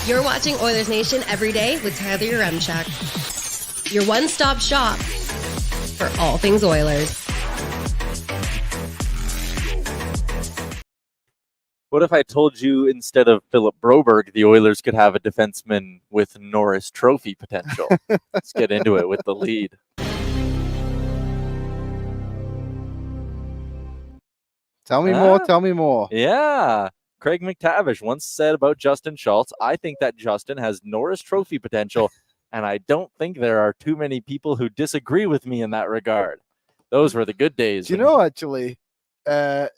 You're watching Oilers Nation Everyday with Tyler Yaremchuk. Your one-stop shop for all things Oilers. What if I told you instead of Philip Broberg, the Oilers could have a defenseman with Norris Trophy potential? Let's get into it with the lead. Tell me more. Tell me more. Yeah. Craig McTavish once said about Justin Schultz, I think that Justin has Norris Trophy potential, and I don't think there are too many people who disagree with me in that regard. Those were the good days. Do you know, actually, it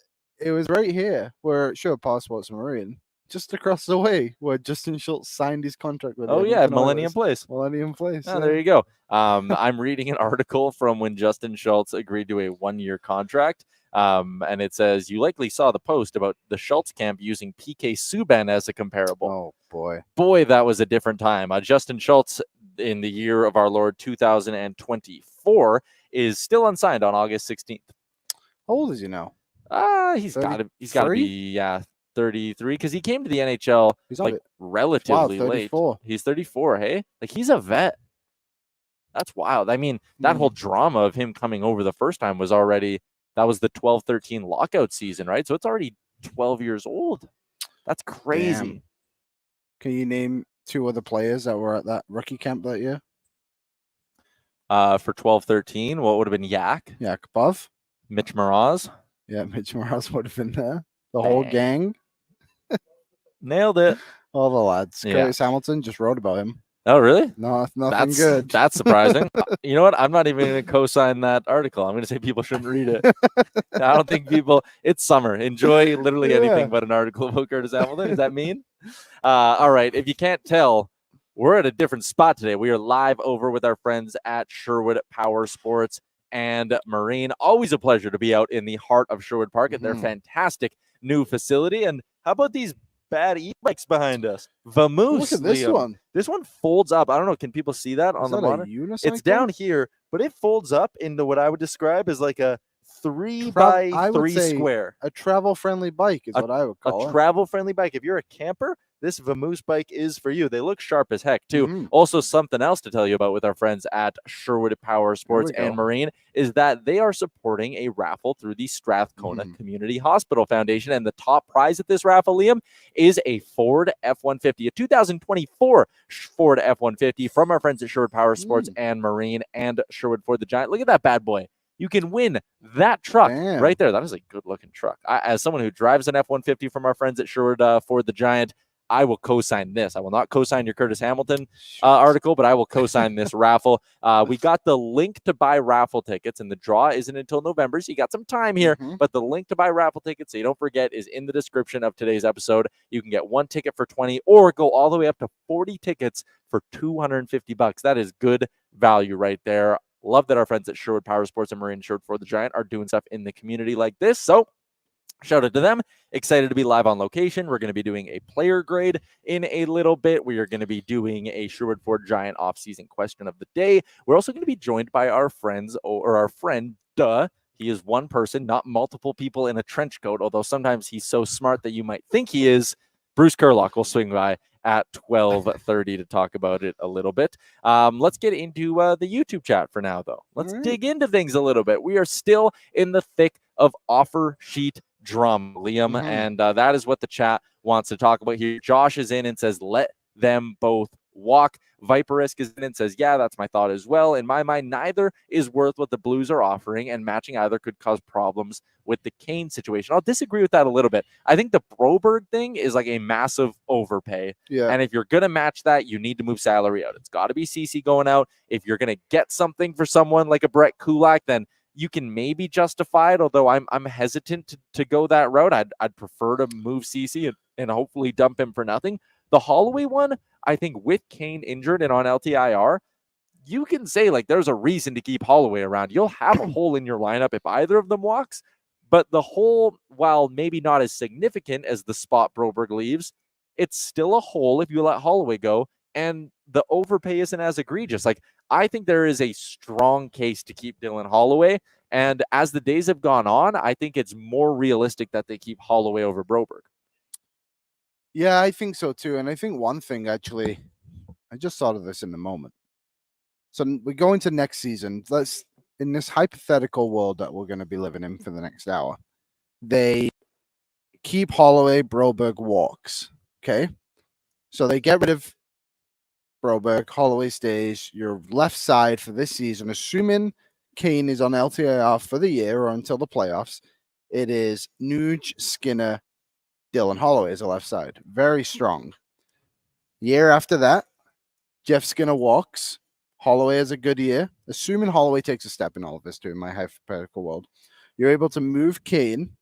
was right here where Sherwood Power Sports Marine, just across the way where Justin Schultz signed his contract with. Oh, yeah, Millennium Place. Millennium Place. Oh, there you go. I'm reading an article from when Justin Schultz agreed to a one-year contract. And it says, you likely saw the post about the Schultz camp using PK Subban as a comparable. Oh, boy. Boy, that was a different time. Justin Schultz, in the year of our Lord 2024, is still unsigned on August 16th. How old is he now? He's got to be 33, because he came to the NHL relatively late. He's 34, hey? Like, he's a vet. That's wild. I mean, that whole drama of him coming over the first time was already... That was the 12-13 lockout season, right? So it's already 12 years old. That's crazy. Damn. Can you name two other players that were at that rookie camp that year? For 12-13, what would have been Yak? Yakupov. Mitch Moroz. Yeah, Mitch Moroz would have been there. The whole gang. Nailed it. All the lads. Yeah. Curtis Hamilton just wrote about him. Oh, really? No, nothing good. That's surprising. You know what? I'm not even going to co-sign that article. I'm going to say people shouldn't read it. I don't think people... It's summer. Enjoy literally anything but an article about Curtis Hamilton. Does that mean? All right. If you can't tell, we're at a different spot today. We are live over with our friends at Sherwood Power Sports and Marine. Always a pleasure to be out in the heart of Sherwood Park at their fantastic new facility. And how about these bad e-bikes behind us? Vamoose. Look at this one. This one folds up. I don't know. Can people see that on the monitor? It's down here, but it folds up into what I would describe as like a 3x3 square. A travel-friendly bike is what I would call it. A travel-friendly bike. If you're a camper, this Vamoose bike is for you. They look sharp as heck, too. Also, something else to tell you about with our friends at Sherwood Power Sports and Marine is that they are supporting a raffle through the Strathcona Community Hospital Foundation. And the top prize at this raffle, Liam, is a Ford F-150, a 2024 Ford F-150 from our friends at Sherwood Power Sports and Marine and Sherwood Ford the Giant. Look at that bad boy. You can win that truck right there. That is a good-looking truck. As someone who drives an F-150 from our friends at Sherwood Ford the Giant, I will co-sign this. I will not co-sign your Curtis Hamilton article, but I will co-sign this raffle. We got the link to buy raffle tickets, and the draw isn't until November, so you got some time here. But the link to buy raffle tickets, so you don't forget, is in the description of today's episode. You can get one ticket for $20 or go all the way up to 40 tickets for $250. That is good value right there. Love that our friends at Sherwood Power Sports and Marine Sherwood Ford the Giant are doing stuff in the community like this. So shout out to them. Excited to be live on location. We're going to be doing a player grade in a little bit. We are going to be doing a Sherwood Ford Giant off-season question of the day. We're also going to be joined by our friends, or our friend, he is one person, not multiple people in a trench coat, although sometimes he's so smart that you might think he is. Bruce Klock will swing by at 12:30 to talk about it a little bit. Let's get into the YouTube chat for now, though. Let's dig into things a little bit. We are still in the thick of offer sheet drama, Liam, and that is what the chat wants to talk about here. Josh is in and says, let them both walk. Viperisk is in and says, yeah, that's my thought as well. In my mind, neither is worth what the Blues are offering, and matching either could cause problems with the Kane situation. I'll disagree with that a little bit. I think the Broberg thing is like a massive overpay. Yeah. And if you're going to match that, you need to move salary out. It's got to be Ceci going out. If you're going to get something for someone like a Brett Kulak, then you can maybe justify it, although I'm hesitant to go that route. I'd prefer to move Ceci and hopefully dump him for nothing. The Holloway one, I think with Kane injured and on LTIR, you can say like there's a reason to keep Holloway around. You'll have a hole in your lineup if either of them walks, but the hole, while maybe not as significant as the spot Broberg leaves, it's still a hole if you let Holloway go, and the overpay isn't as egregious. Like, I think there is a strong case to keep Dylan Holloway, and as the days have gone on, I think it's more realistic that they keep Holloway over Broberg. Yeah, I think so too. And I think one thing, actually, I just thought of this in the moment. So we go into next season. In this hypothetical world that we're going to be living in for the next hour, they keep Holloway, Broberg walks. Okay. So they get rid of Broberg, Holloway stays. Your left side for this season, assuming Kane is on LTIR for the year or until the playoffs, it is Nuge, Skinner, Dylan Holloway as a left side. Very strong. Year after that, Jeff Skinner walks. Holloway has a good year. Assuming Holloway takes a step in all of this too, in my hypothetical world, you're able to move Kane,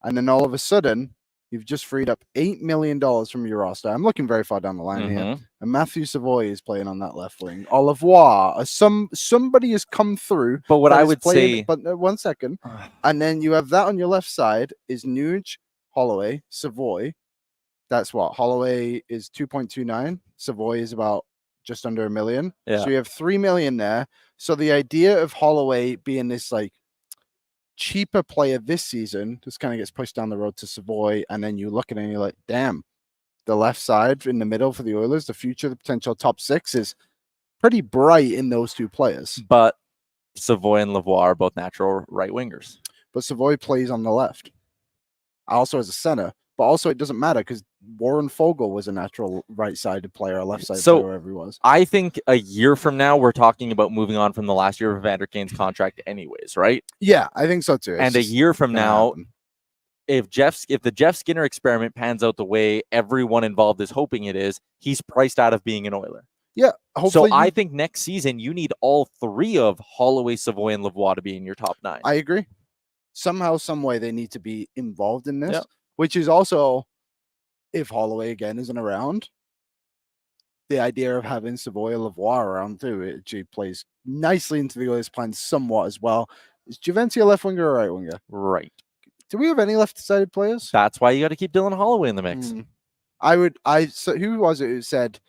and then all of a sudden, you've just freed up $8 million from your roster. I'm looking very far down the line here. And Matthew Savoy is playing on that left wing. Au revoir. Somebody has come through. But what I would say... But 1 second. And then you have that on your left side is Nuge, Holloway, Savoy. That's what? Holloway is 2.29. Savoy is about just under $1 million. Yeah. So you have $3 million there. So the idea of Holloway being this like cheaper player this season just kind of gets pushed down the road to Savoy, and then you look at it and you're like, damn, the left side in the middle for the Oilers, the future, the potential top six is pretty bright in those two players. But Savoy and Lavoie are both natural right wingers. But Savoy plays on the left. Also as a center. But also it doesn't matter because Warren Fogle was a natural right-sided player, a left-sided player, wherever he was. I think a year from now, we're talking about moving on from the last year of Evander Kane's contract anyways, right? Yeah, I think so too. And a year from now, if the Jeff Skinner experiment pans out the way everyone involved is hoping it is, he's priced out of being an Oiler. Yeah. So I think next season, you need all three of Holloway, Savoy, and Lavoie to be in your top 9. I agree. Somehow, some way, they need to be involved in this. Yep. Which is also, if Holloway again isn't around, the idea of having Savoy or Lavoie around too, it actually plays nicely into the Oilers' plans somewhat as well. Is Juventus a left winger or right winger? Right. Do we have any left-sided players? That's why you got to keep Dylan Holloway in the mix. So who was it who said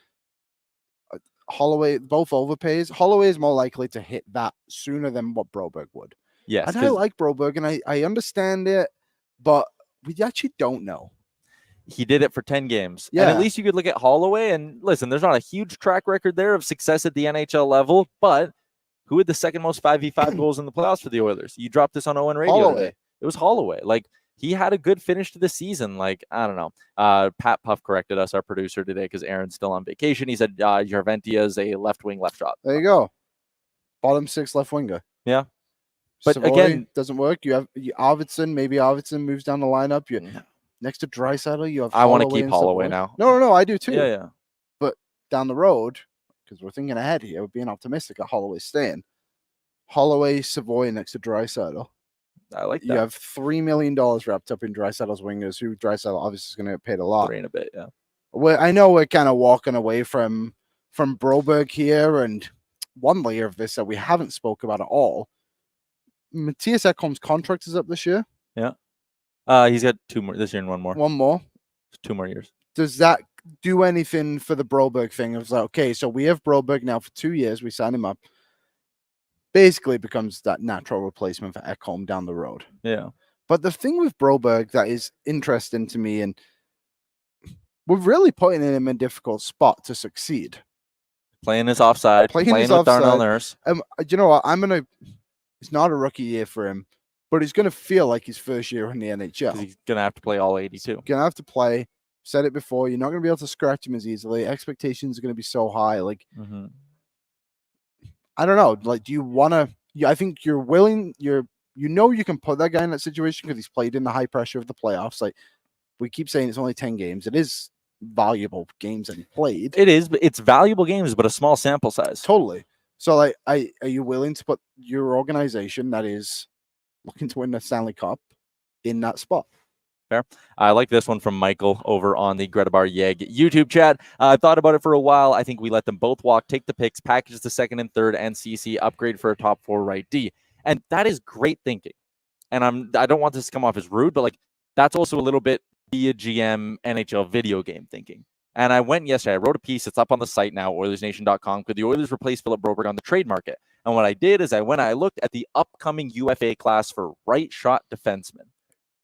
Holloway both overpays? Holloway is more likely to hit that sooner than what Broberg would. Yes. And I like Broberg, and I understand it, but we actually don't know. He did it for 10 games. Yeah. And at least you could look at Holloway and listen, there's not a huge track record there of success at the NHL level, but who had the second most 5v5 goals in the playoffs for the Oilers? You dropped this on Owen Radio today. It was Holloway. Like, he had a good finish to the season. Like, I don't know. Pat Puff corrected us, our producer, today because Aaron's still on vacation. He said Jarventia is a left wing, left shot. There you go. Bottom 6 left winger. Yeah. But Savoy again, doesn't work. You have Arvidsson. Maybe Arvidsson moves down the lineup. You next to Draisaitl, you have. I want to keep Holloway now. No, I do too. Yeah. But down the road, because we're thinking ahead here, we're being optimistic at Holloway staying. Holloway, Savoy next to Draisaitl. I like that. You have $3 million wrapped up in Draisaitl's wingers. Who Draisaitl obviously is going to get paid a lot. 3 and a bit, yeah. I know we're kind of walking away from Broberg here, and one layer of this that we haven't spoke about at all. Matthias Ekholm's contract is up this year. Yeah. He's got 2 more this year and 1 more. 1 more. 2 more years. Does that do anything for the Broberg thing? It was like, okay, so we have Broberg now for 2 years. We sign him up. Basically, it becomes that natural replacement for Ekholm down the road. Yeah. But the thing with Broberg that is interesting to me, and we're really putting him in a difficult spot to succeed. Playing his offside. Playing with Darnell Nurse. You know what? It's not a rookie year for him, but he's going to feel like his first year in the NHL. He's going to have to play all 82. He's going to have to play. Said it before. You're not going to be able to scratch him as easily. Expectations are going to be so high. Like, I don't know. Like, do you want to? I think you're willing. You can put that guy in that situation because he's played in the high pressure of the playoffs. Like, we keep saying it's only 10 games. It is valuable games that he played. It is. But it's valuable games, but a small sample size. Totally. So, like, are you willing to put your organization that is looking to win the Stanley Cup in that spot? Fair. I like this one from Michael over on the Greta Bar Yeg YouTube chat. I thought about it for a while. I think we let them both walk, take the picks, package the second and third, and CC upgrade for a top 4 right D. And that is great thinking. And I don't want this to come off as rude, but like that's also a little bit be a GM NHL video game thinking. And I went yesterday. I wrote a piece. It's up on the site now, Oilersnation.com. Could the Oilers replace Philip Broberg on the trade market? And what I did is I looked at the upcoming UFA class for right shot defensemen.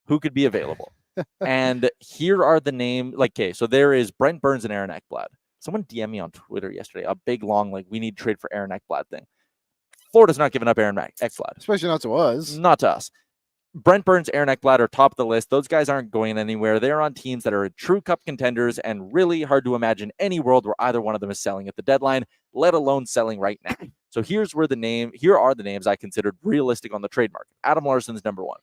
Who could be available? And here are the names. Like, okay, so there is Brent Burns and Aaron Ekblad. Someone DM me on Twitter yesterday, a big, long, like, we need to trade for Aaron Ekblad thing. Florida's not giving up Aaron Ekblad. Especially not to us. Not to us. Brent Burns, Aaron Ekblad are top of the list. Those guys aren't going anywhere. They're on teams that are true cup contenders, and really hard to imagine any world where either one of them is selling at the deadline, let alone selling right now. So here are the names I considered realistic on the trade market. Adam Larsson's number one.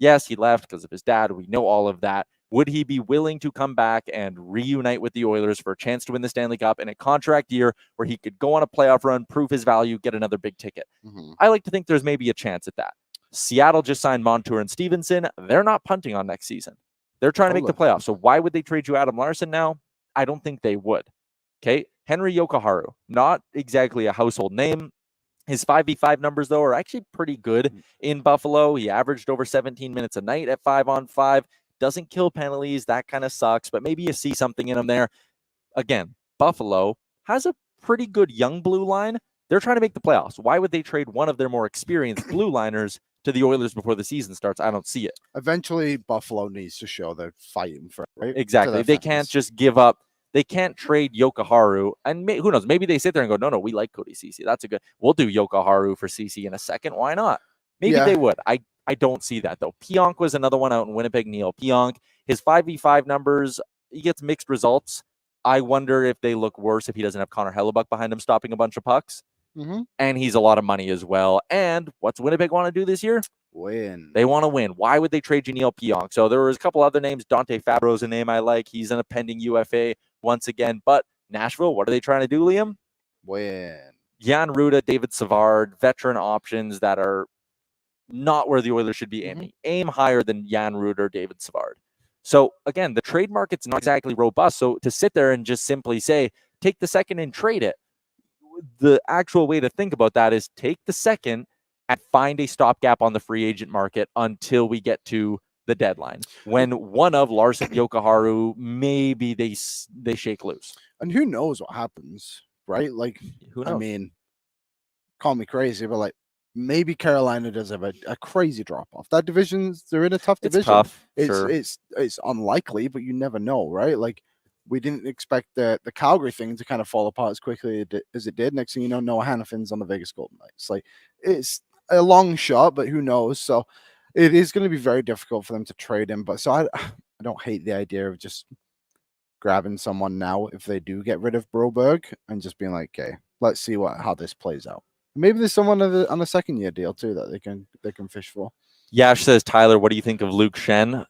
Yes, he left because of his dad. We know all of that. Would he be willing to come back and reunite with the Oilers for a chance to win the Stanley Cup in a contract year where he could go on a playoff run, prove his value, get another big ticket? I like to think there's maybe a chance at that. Seattle just signed Montour and Stevenson. They're not punting on next season. They're trying to make the playoffs. So why would they trade you Adam Larsson now? I don't think they would. Okay. Henry Yokoharu, not exactly a household name. His 5v5 numbers, though, are actually pretty good in Buffalo. He averaged over 17 minutes a night at 5-on-5. Doesn't kill penalties. That kind of sucks, but maybe you see something in him there. Again, Buffalo has a pretty good young blue line. They're trying to make the playoffs. Why would they trade one of their more experienced blue liners to the Oilers before the season starts? I don't see it. Eventually, Buffalo needs to show they're fighting for it, right? Exactly. They can't just give up. They can't trade Yokoharu. And who knows? Maybe they sit there and go, no, we like Cody Ceci. That's a good. We'll do Yokoharu for Ceci in a second. Why not? Maybe they would. I don't see that, though. Pionk was another one out in Winnipeg. Neil Pionk. His 5v5 numbers, he gets mixed results. I wonder if they look worse if he doesn't have Connor Hellebuck behind him stopping a bunch of pucks. And he's a lot of money as well. And what's Winnipeg want to do this year? Win. They want to win. Why would they trade Neil Pionk? So there was a couple other names. Dante Fabro's a name I like. He's in a pending UFA once again. But Nashville, what are they trying to do, Liam? Win. Jan Ruda, David Savard, veteran options that are not where the Oilers should be aiming. Aim higher than Jan Ruda or David Savard. So again, the trade market's not exactly robust. So to sit there and just simply say, take the second and trade it, the actual way to think about that is take the second and find a stopgap on the free agent market until we get to the deadline, when one of Larson, Yokoharu, maybe they shake loose. And who knows what happens, right? Like, who knows? I mean, call me crazy, but like maybe Carolina does have a crazy drop off. That they're in a tough division. It's tough. It's unlikely, but you never know, right? Like, we didn't expect the Calgary thing to kind of fall apart as quickly as it did. Next thing you know, Noah Hannafin's on the Vegas Golden Knights. Like, it's a long shot, but who knows? So it is going to be very difficult for them to trade him. But so I don't hate the idea of just grabbing someone now if they do get rid of Broberg and just being like, okay, let's see how this plays out. Maybe there's someone on a second-year deal too that they can fish for. Yash says, Tyler, what do you think of Luke Shen?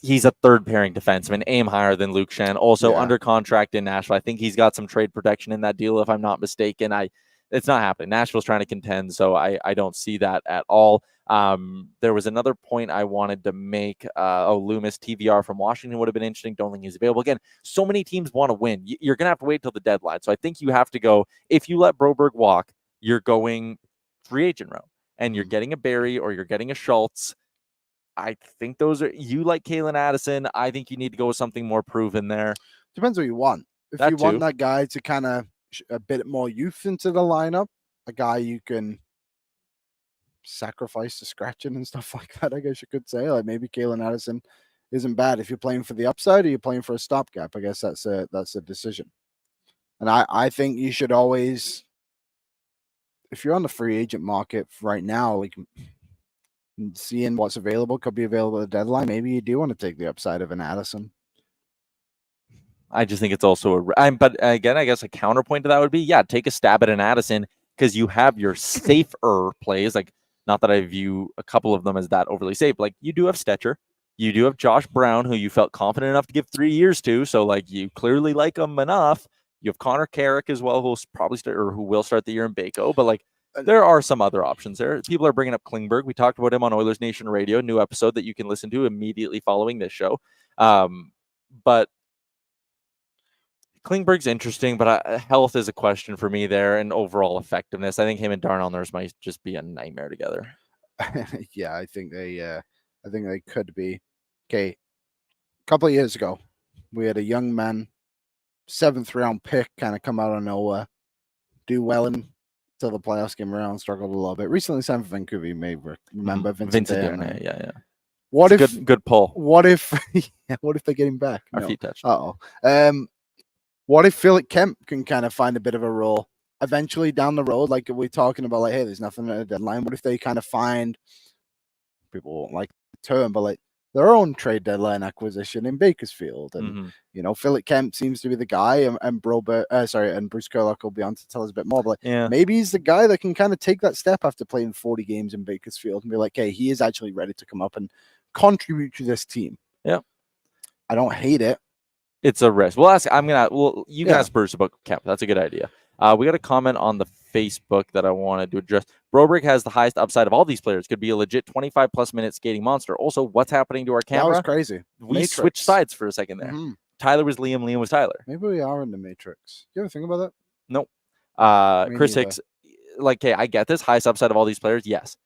He's a third-pairing defenseman, aim higher than Luke Shen. Also under contract in Nashville. I think he's got some trade protection in that deal, if I'm not mistaken. It's not happening. Nashville's trying to contend, so I don't see that at all. There was another point I wanted to make. Loomis, TVR from Washington would have been interesting. Don't think he's available. Again, so many teams want to win. You're going to have to wait till the deadline. So I think you have to go, if you let Broberg walk, you're going free agent route, and you're getting a Barry or you're getting a Schultz. I think you like Kalen Addison. I think you need to go with something more proven there. Depends what you want. If you want that guy to kind of a bit more youth into the lineup, a guy you can sacrifice to scratching and stuff like that, I guess you could say. Like maybe Kalen Addison isn't bad. If you're playing for the upside or you're playing for a stopgap, I guess that's a decision. And I think you should always, if you're on the free agent market right now, like seeing what's available, could be available at the deadline, maybe you do want to take the upside of an Addison. I just think it's also but again, I guess a counterpoint to that would be, take a stab at an Addison, because you have your safer plays. Like, not that I view a couple of them as that overly safe. Like, you do have Stetcher, you do have Josh Brown, who you felt confident enough to give 3 years to. So like, you clearly like him enough. You have Connor Carrick as well, who'll probably start, or who will start the year in Baco. But like, there are some other options there. People are bringing up Klingberg. We talked about him on Oilers Nation Radio, new episode that you can listen to immediately following this show. But Klingberg's interesting, but health is a question for me there, and overall effectiveness. I think him and Darnell Nurse might just be a nightmare together. Yeah, I think they could be. Okay, a couple of years ago, we had a young man, 7th round pick, kind of come out of nowhere, do well until the playoffs came around, struggled a little bit. Recently signed for Vancouver, you may remember Vincent Dernay. Yeah. What it's if good pull? What if what if they get him back? Our feet touched. What if Philip Kemp can kind of find a bit of a role eventually down the road? Like we're talking about, like, hey, there's nothing at the deadline. What if they kind of find, people won't like the term, but like their own trade deadline acquisition in Bakersfield? And Philip Kemp seems to be the guy, and Broberg, and Bruce Klock will be on to tell us a bit more. But maybe he's the guy that can kind of take that step after playing 40 games in Bakersfield and be like, hey, he is actually ready to come up and contribute to this team. Yeah, I don't hate it. It's a risk. We'll ask. You can ask Bruce about Kemp. That's a good idea. We got a comment on the Facebook that I wanted to address. Broberg has the highest upside of all these players. Could be a legit 25+ minute skating monster. Also, what's happening to our camera? That was crazy. We switched sides for a second there. Tyler was Liam. Liam was Tyler. Maybe we are in the Matrix. You ever think about that? Nope. Chris Hicks, hey, I get this. Highest upside of all these players, yes.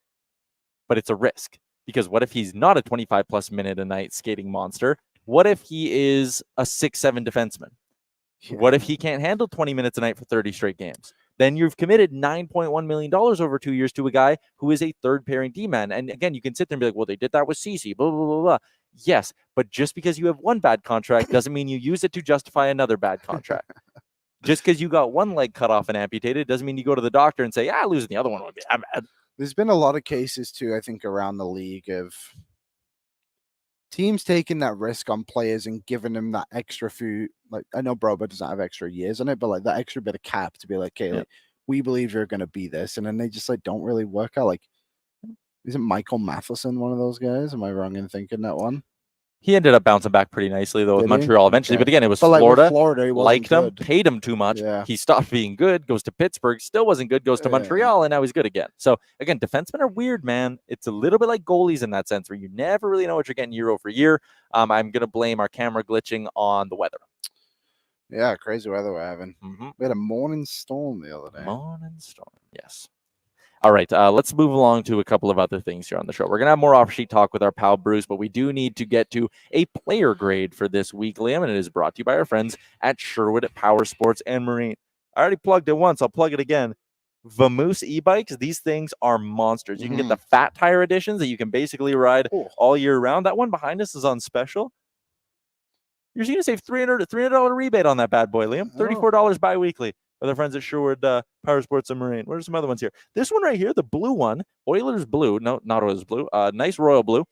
But it's a risk. Because what if he's not a 25+ minute a night skating monster? What if he is a 6'7" defenseman? Yeah. What if he can't handle 20 minutes a night for 30 straight games? Then you've committed $9.1 million over 2 years to a guy who is a third pairing D-man. And again, you can sit there and be like, well, they did that with Ceci, blah, blah, blah, blah. Yes, but just because you have one bad contract doesn't mean you use it to justify another bad contract. Just because you got one leg cut off and amputated doesn't mean you go to the doctor and say, losing the other one would be that bad. There's been a lot of cases, too, I think, around the league of teams taking that risk on players and giving them that extra few. Like, I know Broberg doesn't have extra years on it, but like that extra bit of cap to be like, okay, like, we believe you're going to be this. And then they just like don't really work out. Like, isn't Michael Matheson one of those guys? Am I wrong in thinking that one? He ended up bouncing back pretty nicely, though, with Montreal eventually. Okay. But again, it was Florida. Florida, he liked him, good. paid him too much. Yeah. He stopped being good, goes to Pittsburgh, still wasn't good, goes to Montreal, and now he's good again. So, again, defensemen are weird, man. It's a little bit like goalies in that sense, where you never really know what you're getting year over year. I'm going to blame our camera glitching on the weather. Yeah, crazy weather we're having. We had a morning storm the other day. Morning storm, yes. All right, let's move along to a couple of other things here on the show. We're going to have more off-sheet talk with our pal Bruce, but we do need to get to a player grade for this week, Liam, and it is brought to you by our friends at Sherwood Power Sports and Marine. I already plugged it once. I'll plug it again. Vamoose e-bikes, these things are monsters. You can get the fat tire editions that you can basically ride all year round. That one behind us is on special. You're going to save $300 rebate on that bad boy, Liam. $34 bi-weekly. With our friends at Sherwood Power Sports and Marine. What are some other ones here? This one right here, the blue one, Oilers blue. No, not Oilers blue. Nice royal blue.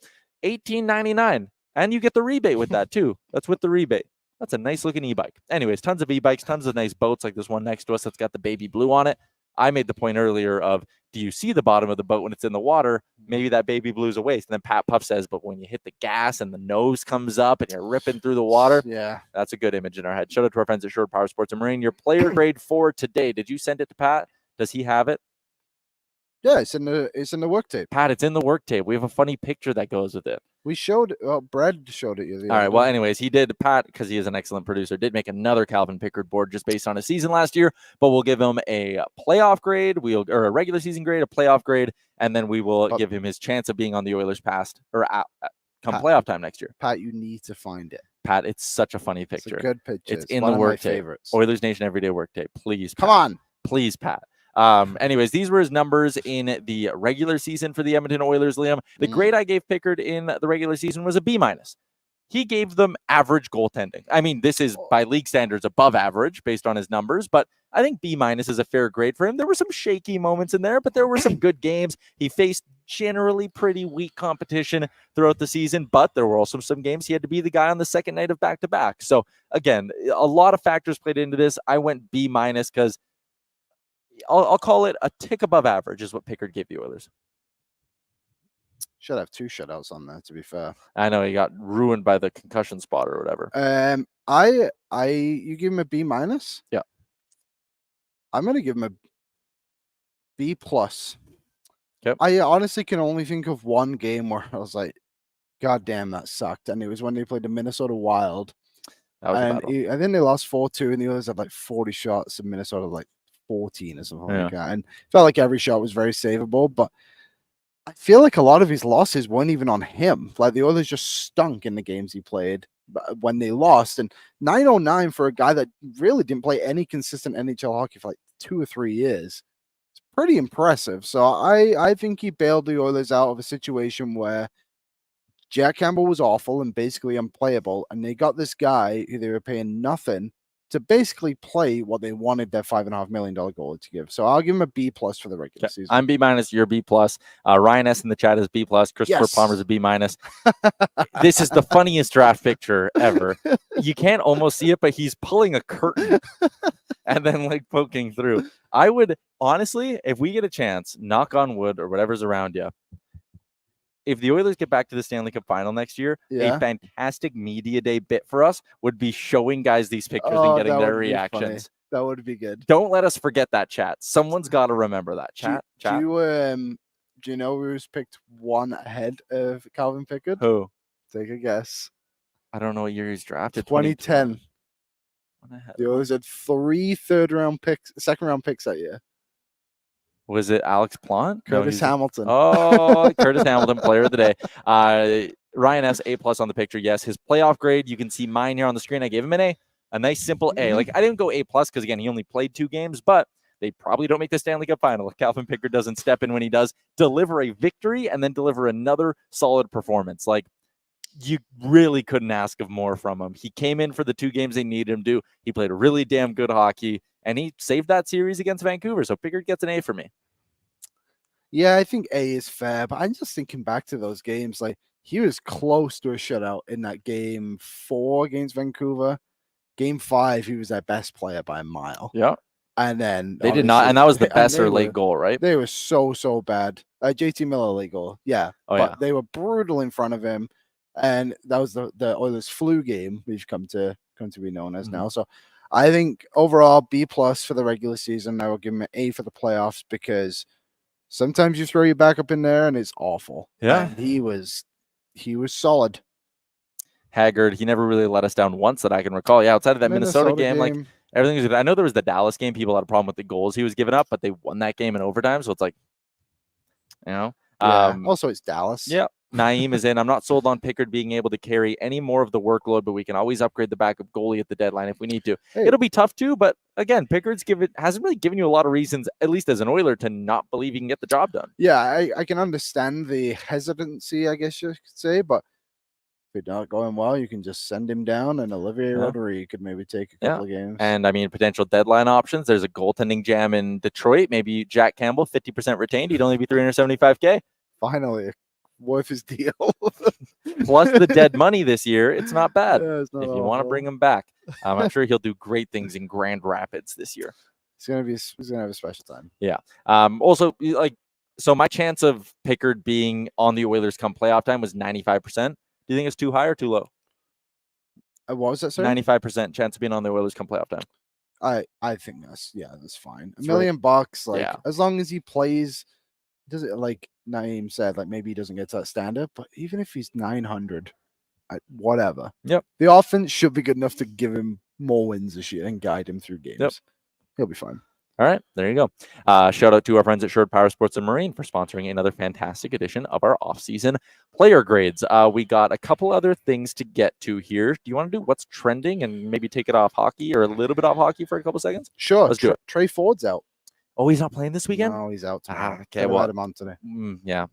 $18.99. And you get the rebate with that, too. That's with the rebate. That's a nice looking e-bike. Anyways, tons of e-bikes, tons of nice boats like this one next to us that's got the baby blue on it. I made the point earlier of, do you see the bottom of the boat when it's in the water? Maybe that baby blue's a waste. And then Pat Puff says, but when you hit the gas and the nose comes up and you're ripping through the water, that's a good image in our head. Shout out to our friends at Sherwood Power Sports and Marine. Your player grade for today. Did you send it to Pat? Does he have it? Yeah, it's in the work tape. Pat, it's in the work tape. We have a funny picture that goes with it. We showed Brad showed it you. All right. Well, anyways, he did. Pat, because he is an excellent producer, did make another Calvin Pickard board just based on his season last year. But we'll give him a playoff grade, or a regular season grade, a playoff grade, and then we will give him his chance of being on the Oilers come playoff time next year. Pat, you need to find it. Pat, it's such a funny picture. It's a good picture. It's in the work tape. Oilersnation Everyday work tape. Please, Pat. Come on. Please, Pat. Anyways, these were his numbers in the regular season for the Edmonton Oilers, Liam. The grade I gave Pickard in the regular season was a B-. He gave them average goaltending. I mean, this is by league standards above average based on his numbers, but I think B- is a fair grade for him. There were some shaky moments in there, but there were some good games. He faced generally pretty weak competition throughout the season, but there were also some games he had to be the guy on the second night of back-to-back. So again, a lot of factors played into this. I went B- because I'll call it a tick above average is what Pickard gave the Oilers. Should have 2 shutouts on there, to be fair. I know he got ruined by the concussion spot or whatever. You give him a B-? Yeah. I'm gonna give him a B+. Yep. I honestly can only think of one game where I was like, God damn, that sucked. And it was when they played the Minnesota Wild. That was I think they lost 4-2, and the Oilers had like 40 shots, and Minnesota like 14 or something like that. And it felt like every shot was very savable, but I feel like a lot of his losses weren't even on him. Like the Oilers just stunk in the games he played when they lost. And 909 for a guy that really didn't play any consistent NHL hockey for like 2 or 3 years. It's pretty impressive. So I think he bailed the Oilers out of a situation where Jack Campbell was awful and basically unplayable, and they got this guy who they were paying nothing to basically play what they wanted their $5.5 million goalie to give. So I'll give him a B+ for the regular season. I'm B-, you're B+. Ryan S in the chat is B+. Christopher Palmer's a B-. This is the funniest draft picture ever. You can't almost see it, but he's pulling a curtain and then like poking through. I would honestly, if we get a chance, knock on wood or whatever's around you, if the Oilers get back to the Stanley Cup final next year, a fantastic media day bit for us would be showing guys these pictures and getting their reactions. That would be good. Don't let us forget that, chat. Someone's got to remember that, chat. Do you know who's picked one ahead of Calvin Pickard? Who? Take a guess. I don't know what year he's drafted. 2010. The Oilers had 3 second-round picks that year. Was it Alex Plant? Curtis Hamilton. Oh, Curtis Hamilton, player of the day. Ryan S, A+ on the picture. Yes, his playoff grade. You can see mine here on the screen. I gave him an A. A nice simple A. Like, I didn't go A+ because, again, he only played 2 games, but they probably don't make the Stanley Cup final if Calvin Pickard doesn't step in when he does, deliver a victory, and then deliver another solid performance. Like, you really couldn't ask of more from him. He came in for the 2 games they needed him to. He played a really damn good hockey, and he saved that series against Vancouver. So Pickard gets an A for me. Yeah, I think A is fair, but I'm just thinking back to those games. Like, he was close to a shutout in that game 4 against Vancouver. Game 5, he was their best player by a mile. Yeah. And then they did not, and that was the Besser late goal, right? They were so bad. JT Miller late goal. Yeah. They were brutal in front of him. And that was the Oilers flu game, we've come to be known as now. So I think overall B+ for the regular season. I will give him an A for the playoffs because sometimes you throw your backup in there and it's awful. Yeah. And he was solid. Haggard, he never really let us down once that I can recall. Yeah, outside of that Minnesota game, like everything was good. I know there was the Dallas game. People had a problem with the goals he was giving up, but they won that game in overtime. So it's like, you know. Also, it's Dallas. Yeah. Naeem is in. I'm not sold on Pickard being able to carry any more of the workload, but we can always upgrade the backup goalie at the deadline if we need to. Hey. It'll be tough too, but again, Pickard's hasn't really given you a lot of reasons, at least as an Oiler, to not believe he can get the job done. Yeah, I can understand the hesitancy, I guess you could say, but if it's not going well, you can just send him down, and Olivier Rodrigue could maybe take a couple of games. And I mean, potential deadline options. There's a goaltending jam in Detroit. Maybe Jack Campbell, 50% retained. He'd only be $375K. Finally, worth his deal. Plus the dead money this year, it's not bad. Yeah, it's not if you want to bring him back, I'm sure he'll do great things in Grand Rapids this year. He's gonna have a special time. Yeah. Also, like, so my chance of Pickard being on the Oilers come playoff time was 95%. Do you think it's too high or too low? What was that, sir? 95% chance of being on the Oilers come playoff time. I think that's fine. $1 million bucks, like as long as he plays. Does it, like Naeem said, like maybe he doesn't get to that standard, but even if he's 900, whatever. Yep. The offense should be good enough to give him more wins this year and guide him through games. Yep. He'll be fine. All right, there you go. Shout out to our friends at Sherwood Power Sports and Marine for sponsoring another fantastic edition of our off-season player grades. We got a couple other things to get to here. Do you want to do what's trending and maybe take it off hockey or a little bit off hockey for a couple seconds? Sure. Let's do it. Trey Ford's out. Oh, he's not playing this weekend? No, he's out tomorrow. Okay, well, had him on today. Yeah.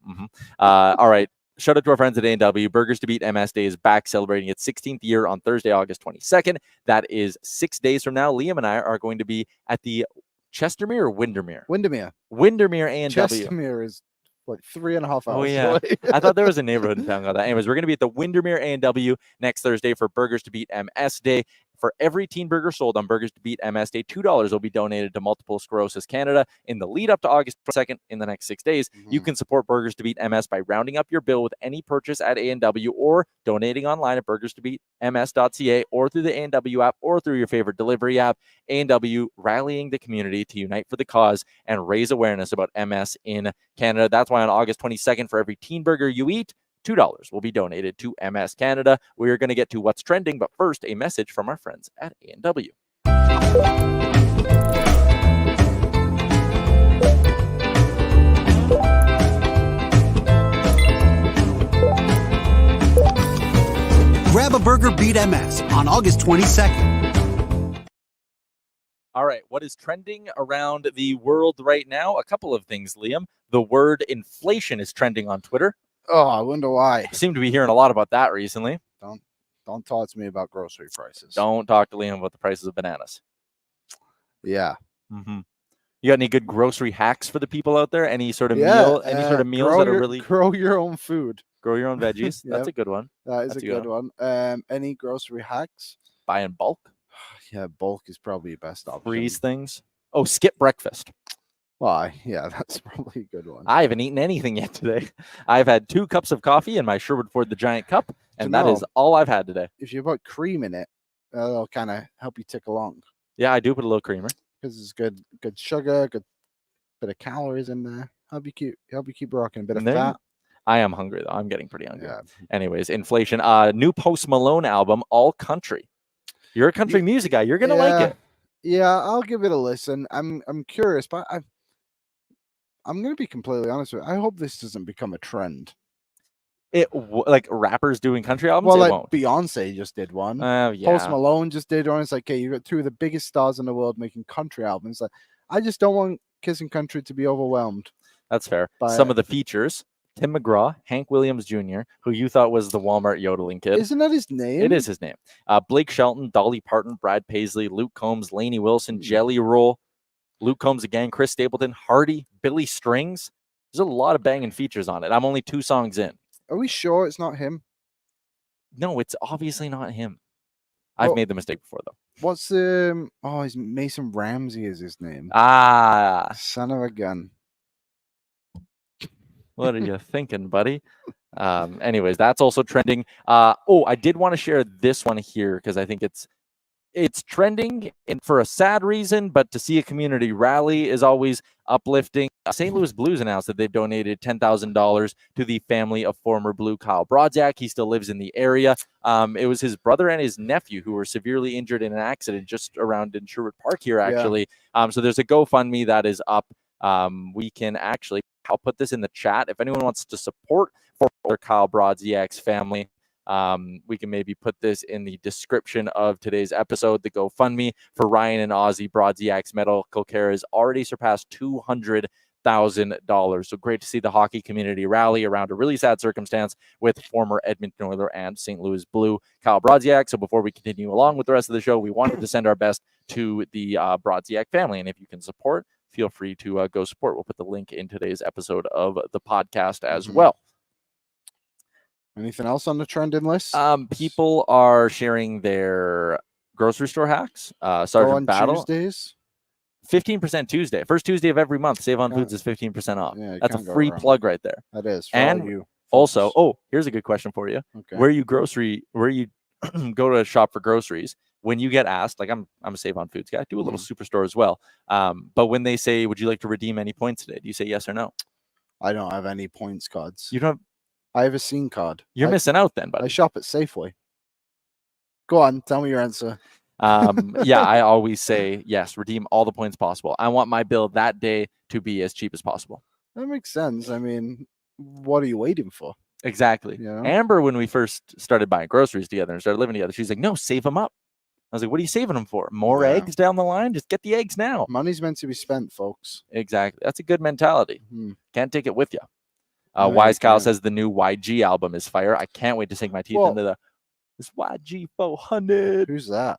All right. Shout out to our friends at A&W. Burgers to Beat MS Day is back, celebrating its 16th year on Thursday, August 22nd. That is 6 days from now. Liam and I are going to be at the Chestermere or Windermere? Windermere A&W. Chestermere is like 3.5 hours. Oh, yeah. I thought there was a neighborhood in town called that. Anyways, we're going to be at the Windermere A&W next Thursday for Burgers to Beat MS Day. For every teen burger sold on Burgers to Beat MS Day, $2 will be donated to Multiple Sclerosis Canada. In the lead up to August 2nd, in the next 6 days, you can support Burgers to Beat MS by rounding up your bill with any purchase at A&W or donating online at burgerstobeatms.ca or through the A&W app or through your favorite delivery app. A&W rallying the community to unite for the cause and raise awareness about MS in Canada. That's why on August 22nd, for every teen burger you eat, $2 will be donated to MS Canada. We are going to get to what's trending, but first, a message from our friends at A&W. Grab a burger, beat MS on August 22nd. All right, what is trending around the world right now? A couple of things, Liam. The word inflation is trending on Twitter. Oh, I wonder why. Seem to be hearing a lot about that recently. Don't talk to me about grocery prices. Don't talk to Liam about the prices of bananas. Yeah. Mm-hmm. You got any good grocery hacks for the people out there? Any sort of meals that are really grow your own food. Grow your own veggies. That's a good one. That is a good one. Any grocery hacks? Buy in bulk. Yeah, bulk is probably your best option. Freeze things. Oh, skip breakfast. Why? Yeah, that's probably a good one. I haven't eaten anything yet today. I've had 2 cups of coffee in my Sherwood Ford the Giant cup, and that is all I've had today. If you put cream in it, that'll kind of help you tick along. Yeah, I do put a little creamer because it's good sugar, good bit of calories in there. Help you keep rocking. A bit of fat. I am hungry though. I'm getting pretty hungry. Yeah. Anyways, inflation. New Post Malone album, All Country. You're a country music guy. You're gonna like it. Yeah, I'll give it a listen. I'm curious, but I'm gonna be completely honest with you. I hope this doesn't become a trend. Like rappers doing country albums. Well, it like won't. Beyonce just did one. Yeah. Post Malone just did one. It's like, okay, you got 2 of the biggest stars in the world making country albums. Like, I just don't want Kissing Country to be overwhelmed. That's fair. Some of the features: Tim McGraw, Hank Williams Jr., who you thought was the Walmart yodeling kid. Isn't that his name? It is his name. Blake Shelton, Dolly Parton, Brad Paisley, Luke Combs, Lainey Wilson, Jelly Roll, Luke Combs again, Chris Stapleton, Hardy, Billy Strings. There's a lot of banging features on it. I'm only 2 songs in. Are we sure it's not him? No, it's obviously not him. I've made the mistake before, though. What's he's Mason Ramsey is his name. Son of a gun. What are you thinking, buddy? Anyways, that's also trending. I did want to share this one here because I think it's trending and for a sad reason, but to see a community rally is always uplifting. St. Louis Blues announced that they've donated $10,000 to the family of former Blue Kyle Brodziak. He still lives in the area. It was his brother and his nephew who were severely injured in an accident just around in Sherwood Park here, actually. Yeah. So there's a GoFundMe that is up. We can actually, I'll put this in the chat. If anyone wants to support former Kyle Brodziak's family, we can maybe put this in the description of today's episode. The GoFundMe for Ryan and Ozzy Brodziak's medical care has already surpassed $200,000. So great to see the hockey community rally around a really sad circumstance with former Edmonton Oiler and St. Louis Blue Kyle Brodziak. So before we continue along with the rest of the show, we wanted to send our best to the Brodziak family. And if you can support, feel free to go support. We'll put the link in today's episode of the podcast as well. Anything else on the trending list? People are sharing their grocery store hacks. Sergeant Battle. Tuesdays? 15% Tuesday. First Tuesday of every month, Save on Foods is 15% off. Yeah, that's a free plug right there. That is. And you also, here's a good question for you. Okay. Where you go to a shop for groceries, when you get asked, like I'm a Save on Foods guy, I do a little superstore as well. But when they say, would you like to redeem any points today? Do you say yes or no? I don't have any points cards. You don't? I have a scene card. You're missing out then, buddy. I shop at Safeway. Go on, tell me your answer. I always say yes, redeem all the points possible. I want my bill that day to be as cheap as possible. That makes sense. I mean, what are you waiting for? Exactly. You know? Amber, when we first started buying groceries together and started living together, she's like, no, save them up. I was like, what are you saving them for? More eggs down the line? Just get the eggs now. Money's meant to be spent, folks. Exactly. That's a good mentality. Can't take it with you. Wise Kyle says the new YG album is fire. I can't wait to sink my teeth into this YG 400. Who's that?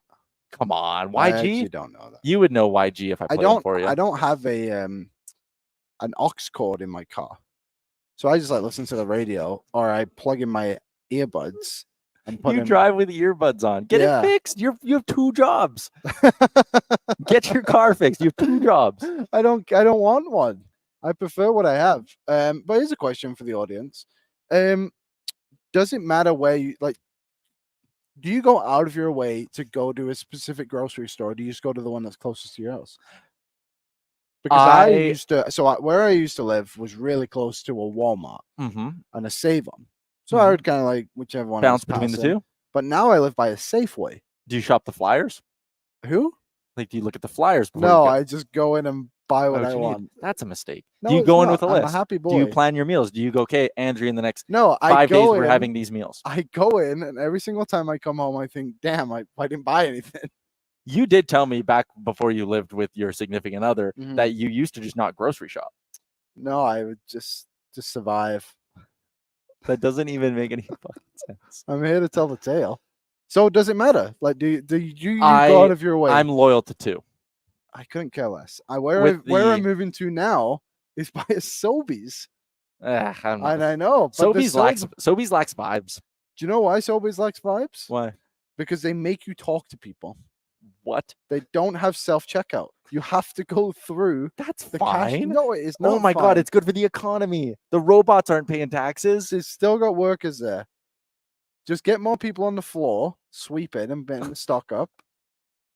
Come on, YG. I actually don't know that. You would know YG if I played it for you. I don't have an aux cord in my car, so I just listen to the radio or I plug in my earbuds and put. You drive with earbuds on. Get it fixed. You have 2 jobs. Get your car fixed. You have 2 jobs. I don't want one. I prefer what I have. But here's a question for the audience. Does it matter where you do you go out of your way to go to a specific grocery store? Or do you just go to the one that's closest to your house? Because where I used to live was really close to a Walmart and a Save-On. So I would kind of whichever one. Bounce between the two. But now I live by a Safeway. Do you shop the flyers? Who? Do you look at the flyers? No, I just go in and buy what I want. That's a mistake. No, do you go in with a list? I'm a happy boy. Do you plan your meals? Do you go, okay, Andrew, in the next 5 days, we're having these meals? I go in, and every single time I come home, I think, damn, I didn't buy anything. You did tell me back before you lived with your significant other that you used to just not grocery shop. No, I would just survive. That doesn't even make any fucking sense. I'm here to tell the tale. So does it matter? Like, do you go out of your way? I'm loyal to 2. I couldn't care less. Where I'm moving to now is by a Sobeys. I know. Sobeys lacks vibes. Do you know why Sobeys lacks vibes? Why? Because they make you talk to people. What? They don't have self-checkout. You have to go through. That's the fine. Cash. No, it is not. Oh my God, it's good for the economy. The robots aren't paying taxes. It's still got workers there. Just get more people on the floor, sweep it, and bend the stock up.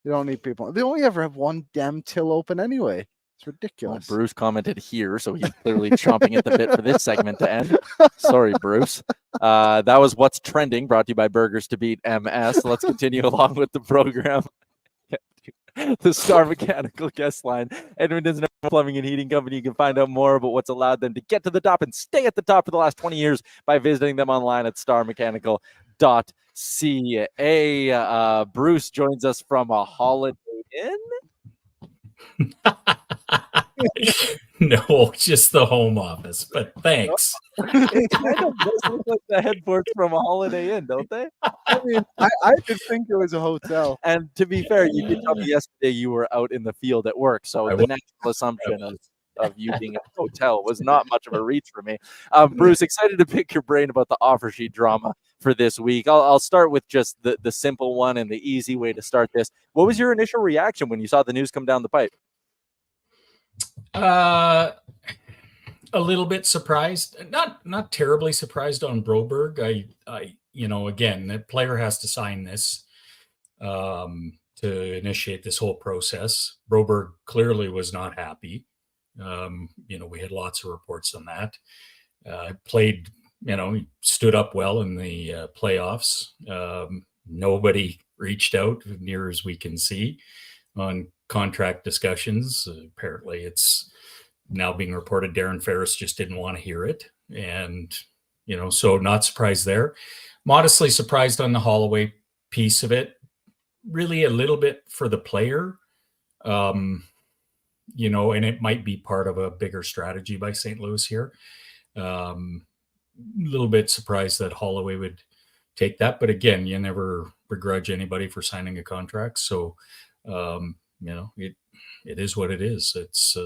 You don't need people. They only ever have one damn till open anyway. It's ridiculous. Well, Bruce commented here, so he's clearly chomping at the bit for this segment to end. Sorry, Bruce. That was What's Trending, brought to you by Burgers to Beat MS. Let's continue along with the program. The Star Mechanical guest line, Edmonton's number one plumbing and heating company. You can find out more about what's allowed them to get to the top and stay at the top for the last 20 years by visiting them online at starmechanical.ca. Bruce joins us from a Holiday Inn. No, just the home office, but thanks. It kind of does look like the headboards from a Holiday Inn, don't they? I mean, I did think it was a hotel. And to be fair, you did tell me yesterday you were out in the field at work, so the natural assumption of you being at a hotel was not much of a reach for me. Bruce, excited to pick your brain about the offer sheet drama for this week. I'll start with just the simple one and the easy way to start this. What was your initial reaction when you saw the news come down the pipe? A little bit surprised, not terribly surprised on Broberg. I again, the player has to sign this to initiate this whole process. Broberg clearly was not happy. We had lots of reports on that. Played, he stood up well in the playoffs. Nobody reached out, near as we can see, on contract discussions. Apparently it's now being reported Darren Ferris just didn't want to hear it. And, so not surprised there. Modestly surprised on the Holloway piece of it. Really a little bit for the player. And it might be part of a bigger strategy by St. Louis here. A little bit surprised that Holloway would take that. But again, you never begrudge anybody for signing a contract. So, it is what it is. It's,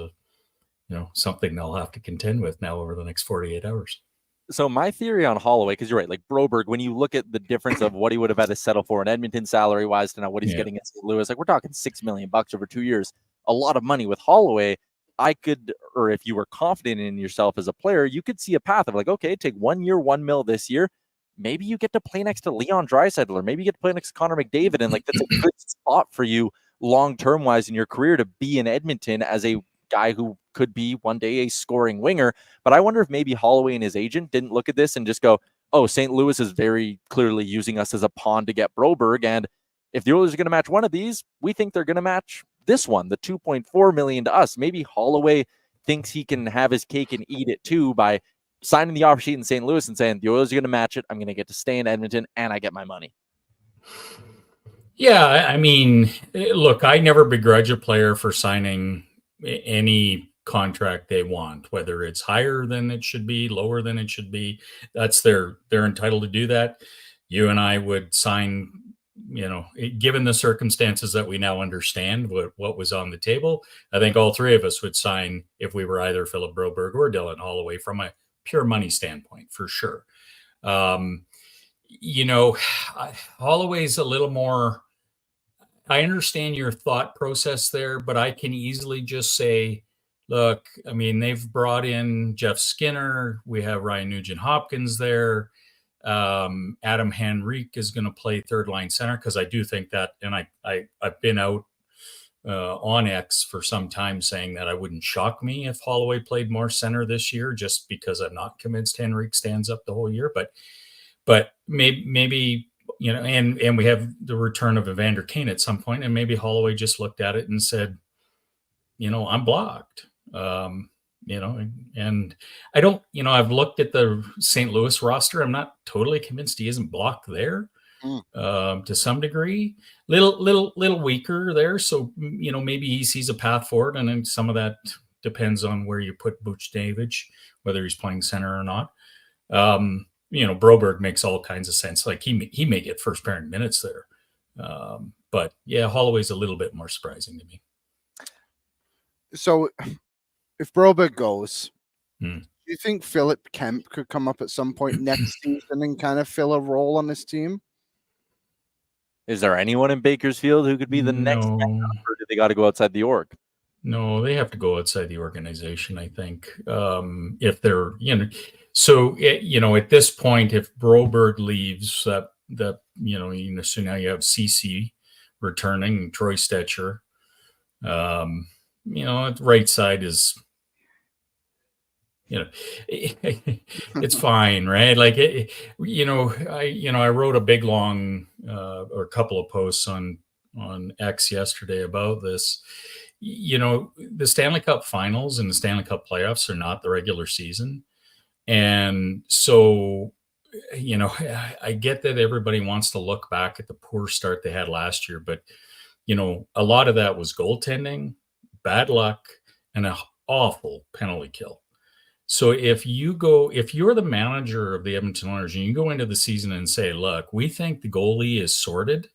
something they'll have to contend with now over the next 48 hours. So my theory on Holloway, because you're right, like Broberg, when you look at the difference of what he would have had to settle for in Edmonton salary-wise to now what he's getting at St. Louis, like we're talking $6 million over 2 years, a lot of money. With Holloway, or if you were confident in yourself as a player, you could see a path of like, okay, take 1 year, $1 million this year. Maybe you get to play next to Leon Draisaitl, or maybe you get to play next to Connor McDavid, and like that's a good spot for you long-term wise in your career to be in Edmonton as a guy who could be one day a scoring winger. But I wonder if maybe Holloway and his agent didn't look at this and just go, oh, St. Louis is very clearly using us as a pawn to get Broberg. And if the Oilers are going to match one of these, we think they're going to match this one, the $2.4 million to us. Maybe Holloway thinks he can have his cake and eat it too by signing the offer sheet in St. Louis and saying the Oilers are going to match it. I'm going to get to stay in Edmonton and I get my money. Yeah, I mean, look, I never begrudge a player for signing any contract they want, whether it's higher than it should be, lower than it should be. They're entitled to do that. You and I would sign, given the circumstances that we now understand what was on the table, I think all three of us would sign if we were either Philip Broberg or Dylan Holloway from a pure money standpoint, for sure. Holloway's a little more, I understand your thought process there, but I can easily just say, look, I mean, they've brought in Jeff Skinner. We have Ryan Nugent-Hopkins there. Adam Henrique is going to play third line center, because I do think that, and I've been out on X for some time saying that I wouldn't shock me if Holloway played more center this year, just because I'm not convinced Henrique stands up the whole year. But maybe and we have the return of Evander Kane at some point, and maybe Holloway just looked at it and said, I'm blocked. And I don't, I've looked at the St. Louis roster. I'm not totally convinced he isn't blocked there to some degree, little weaker there. So, maybe he sees a path forward, and then some of that depends on where you put Buchnevich, whether he's playing center or not. Broberg makes all kinds of sense. Like he may get first pairing minutes there. But yeah, Holloway's a little bit more surprising to me. So if Broberg goes, do you think Philip Kemp could come up at some point next season and kind of fill a role on this team? Is there anyone in Bakersfield who could be the next guy up, or do they got to go outside the org? No, they have to go outside the organization, I think. If they're, so at this point, if Broberg leaves, so now you have Ceci returning, Troy Stetcher. The right side is, it's fine, right? Like, I wrote a big long or a couple of posts on X yesterday about this. The Stanley Cup Finals and the Stanley Cup playoffs are not the regular season, and so I get that everybody wants to look back at the poor start they had last year, but a lot of that was goaltending, bad luck, and an awful penalty kill. So if you're the manager of the Edmonton Oilers and you go into the season and say, look, we think the goalie is sorted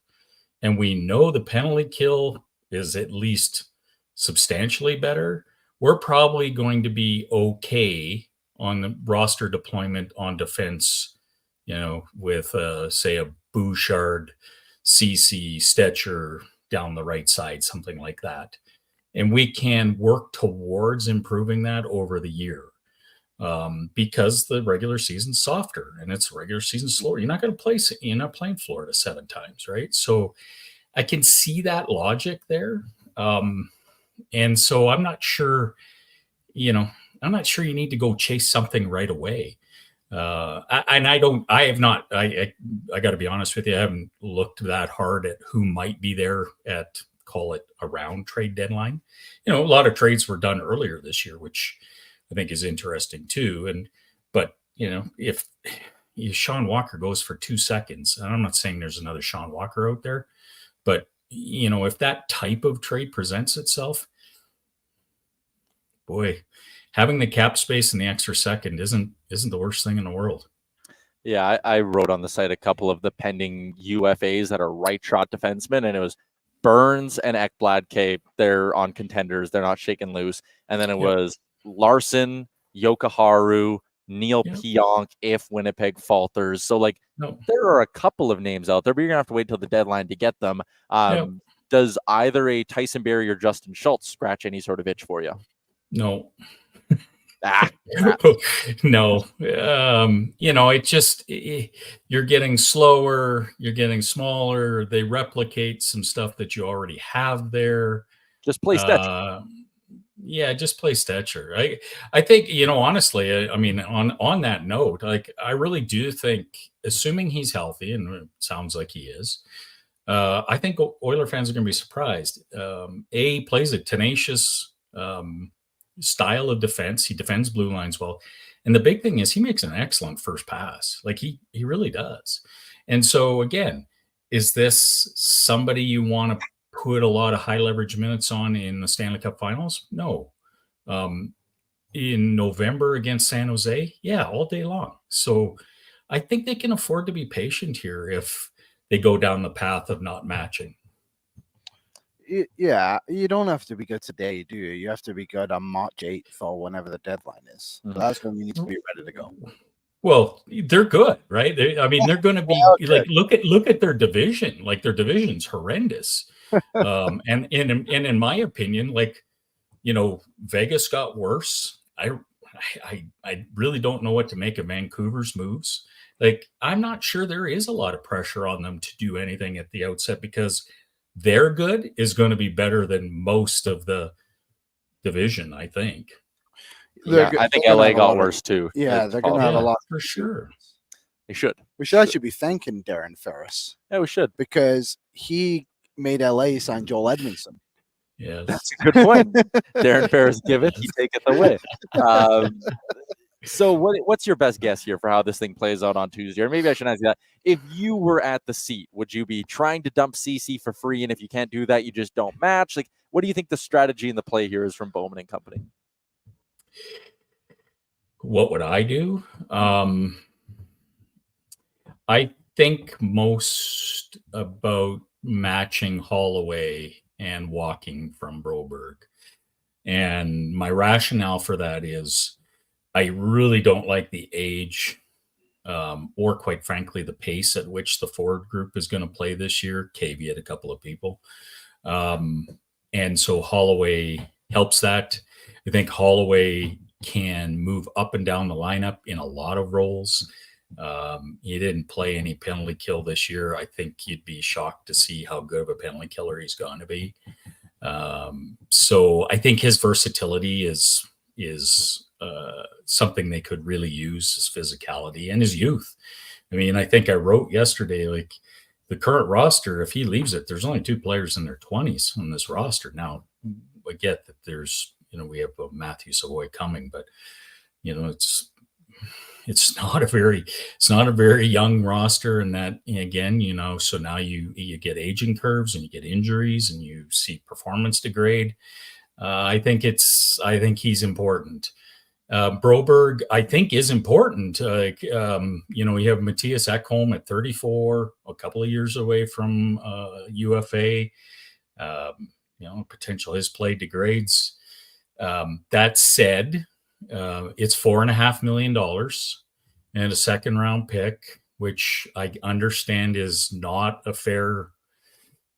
and we know the penalty kill is at least substantially better, we're probably going to be okay on the roster deployment on defense, with say a Bouchard, Ceci, Stetcher down the right side, something like that. And we can work towards improving that over the year. Because the regular season's softer and it's regular season slower. You're not playing Florida 7 times, right? So I can see that logic there. And so I'm not sure you need to go chase something right away. I got to be honest with you. I haven't looked that hard at who might be there at, call it, around trade deadline. A lot of trades were done earlier this year, which I think is interesting too. But if Sean Walker goes for 2 seconds, and I'm not saying there's another Sean Walker out there, but if that type of trade presents itself, boy, having the cap space and the extra second isn't the worst thing in the world. Yeah, I wrote on the site a couple of the pending UFAs that are right shot defensemen, and it was Burns and Ekblad. They're on contenders. They're not shaken loose. And then it was Larson, Yokoharu, Neil Pionk if Winnipeg falters. So, there are a couple of names out there, but you're going to have to wait till the deadline to get them. Does either a Tyson Barrie or Justin Schultz scratch any sort of itch for you? No. No. It just, you're getting slower, you're getting smaller. They replicate some stuff that you already have there. Just play Stetcher. Just play Stetcher. I think, honestly, on that note, I really do think, assuming he's healthy, and it sounds like he is, I think Oiler fans are going to be surprised. He plays a tenacious style of defense. He defends blue lines well. And the big thing is he makes an excellent first pass. He really does. And so, again, is this somebody you want to put a lot of high leverage minutes on in the Stanley Cup Finals? No. In November against San Jose? Yeah, all day long. So I think they can afford to be patient here if they go down the path of not matching. Yeah, you don't have to be good today, do you? You have to be good on March 8th or whenever the deadline is. So that's when you need to be ready to go. Well, they're good, right? They're going to be look at their division. Their division's horrendous. And in my opinion, Vegas got worse. I really don't know what to make of Vancouver's moves. I'm not sure there is a lot of pressure on them to do anything at the outset because their good is going to be better than most of the division, I think. I think LA got worse too. Yeah, they're going to have a lot for sure. They should. We should actually be thanking Darren Ferris. Yeah, we should, because he made LA sign Joel Edmondson. Yeah, that's a good point. Darren Ferris giveth, he taketh away. So what's your best guess here for how this thing plays out on Tuesday? Or maybe I should ask you that. If you were at the seat, would you be trying to dump Ceci for free? And if you can't do that, you just don't match? What do you think the strategy and the play here is from Bowman and company? What would I do? I think most about matching Holloway and walking from Broberg. And my rationale for that is I really don't like the age or, quite frankly, the pace at which the forward group is going to play this year, caveat a couple of people. And so Holloway helps that. I think Holloway can move up and down the lineup in a lot of roles. He didn't play any penalty kill this year. I think you'd be shocked to see how good of a penalty killer he's going to be. So I think his versatility is something they could really use, his physicality and his youth. I mean, I think I wrote yesterday, like, the current roster, if he leaves it, there's only 2 players in their 20s on this roster. Now, I get that there's, we have Matthew Savoy coming, but it's not a very young roster. And that, again, so now you get aging curves and you get injuries and you see performance degrade. I think he's important. Broberg, I think, is important. You have Matthias Ekholm at 34, a couple of years away from UFA. Potential his play degrades. That said, it's $4.5 million and a second-round pick, which I understand is not a fair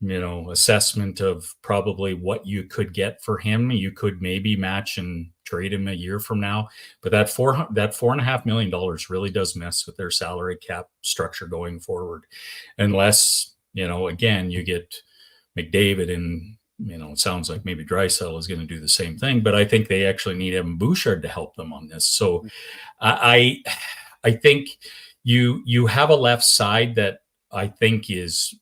assessment of probably what you could get for him. You could maybe match and trade him a year from now, but that $4.5 million really does mess with their salary cap structure going forward, unless again you get McDavid and it sounds like maybe Draisaitl is going to do the same thing, but I think they actually need Evan Bouchard to help them on this. So I think you have a left side that I think is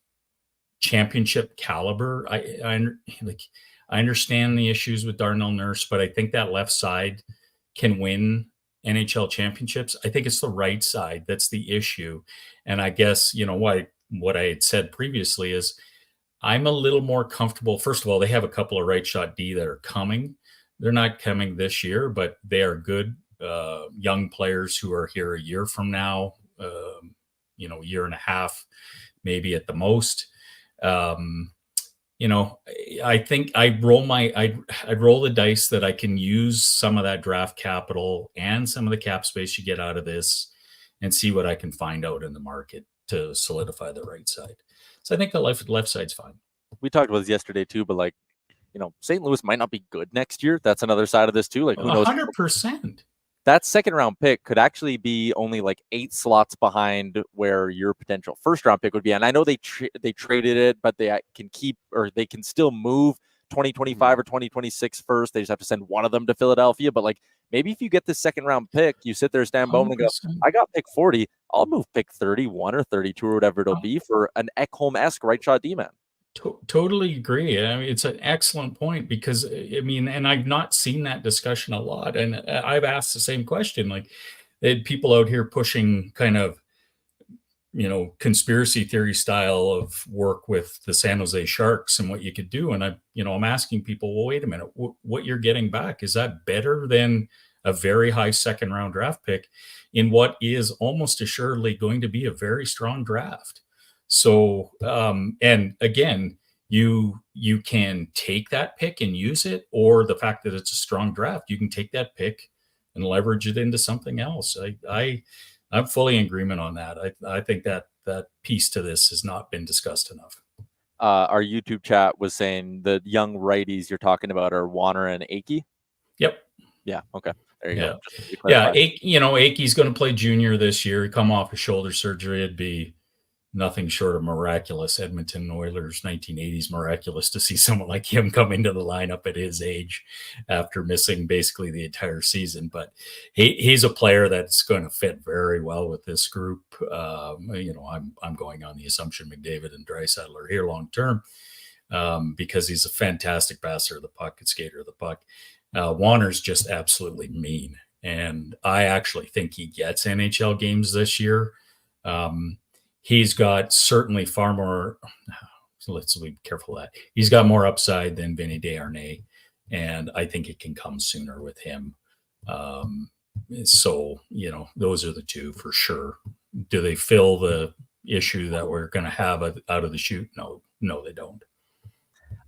championship caliber. I understand the issues with Darnell Nurse, but I think that left side can win NHL championships. I think it's the right side that's the issue. And I guess, what I had said previously is I'm a little more comfortable. First of all, they have a couple of right shot D that are coming. They're not coming this year, but they are good young players who are here a year from now, a year and a half, maybe at the most. I think I'd roll the dice that I can use some of that draft capital and some of the cap space you get out of this and see what I can find out in the market to solidify the right side. So I think the left side's fine. We talked about this yesterday too, but St. Louis might not be good next year. That's another side of this too. Who knows? 100%. That second round pick could actually be only 8 slots behind where your potential first round pick would be. And I know they traded it, but they can keep, or they can still move 2025 or 2026 first. They just have to send one of them to Philadelphia. But maybe if you get this second round pick, you sit there, Stan Bowman, and go, I got pick 40. I'll move pick 31 or 32 or whatever it'll be for an Ekholm-esque right shot D-man. Totally agree. I mean, it's an excellent point because, and I've not seen that discussion a lot. And I've asked the same question. They had people out here pushing kind of, conspiracy theory style of work with the San Jose Sharks and what you could do. And I'm asking people, well, wait a minute, what you're getting back, is that better than a very high second round draft pick in what is almost assuredly going to be a very strong draft? So, and again, you can take that pick and use it, or the fact that it's a strong draft, you can take that pick and leverage it into something else. I'm fully in agreement on that. I think that piece to this has not been discussed enough. Our YouTube chat was saying the young righties you're talking about are Warner and Akey. Yep. Yeah. Okay. There you go. Yeah. Akey's going to play junior this year. He come off a shoulder surgery. It'd be nothing short of miraculous. Edmonton Oilers 1980s miraculous to see someone like him come into the lineup at his age after missing basically the entire season. But he's a player that's going to fit very well with this group. I'm going on the assumption McDavid and Draisaitl are here long term because he's a fantastic passer of the puck and skater of the puck. Warner's just absolutely mean, and I actually think he gets NHL games this year. He's got certainly far more, so let's be careful of that. He's got more upside than Vinny Desharnais, and I think it can come sooner with him. So, those are the two for sure. do they fill the issue that we're going to have out of the chute? No, they don't.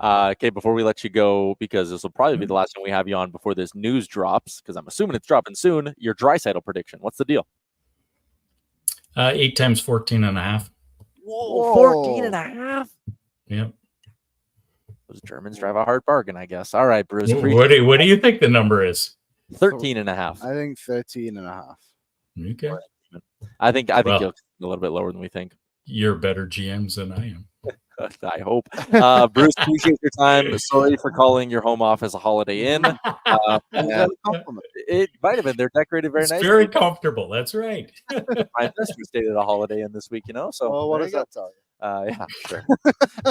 Okay, before we let you go, because this will probably be the last time we have you on before this news drops, because I'm assuming it's dropping soon, your Draisaitl prediction. What's the deal? 8 times 14.5. Whoa, 14.5? Yep. Those Germans drive a hard bargain, I guess. All right, Bruce. What do you think the number is? 13.5. I think 13.5. Okay. I think you'll a little bit lower than we think. You're better GMs than I am. I hope. Bruce, appreciate your time. Sorry for calling your home office a Holiday Inn. It might have been. They're decorated very nicely. Very comfortable. That's right. My sister stayed at a Holiday Inn this week, So what does that tell you? Yeah, sure.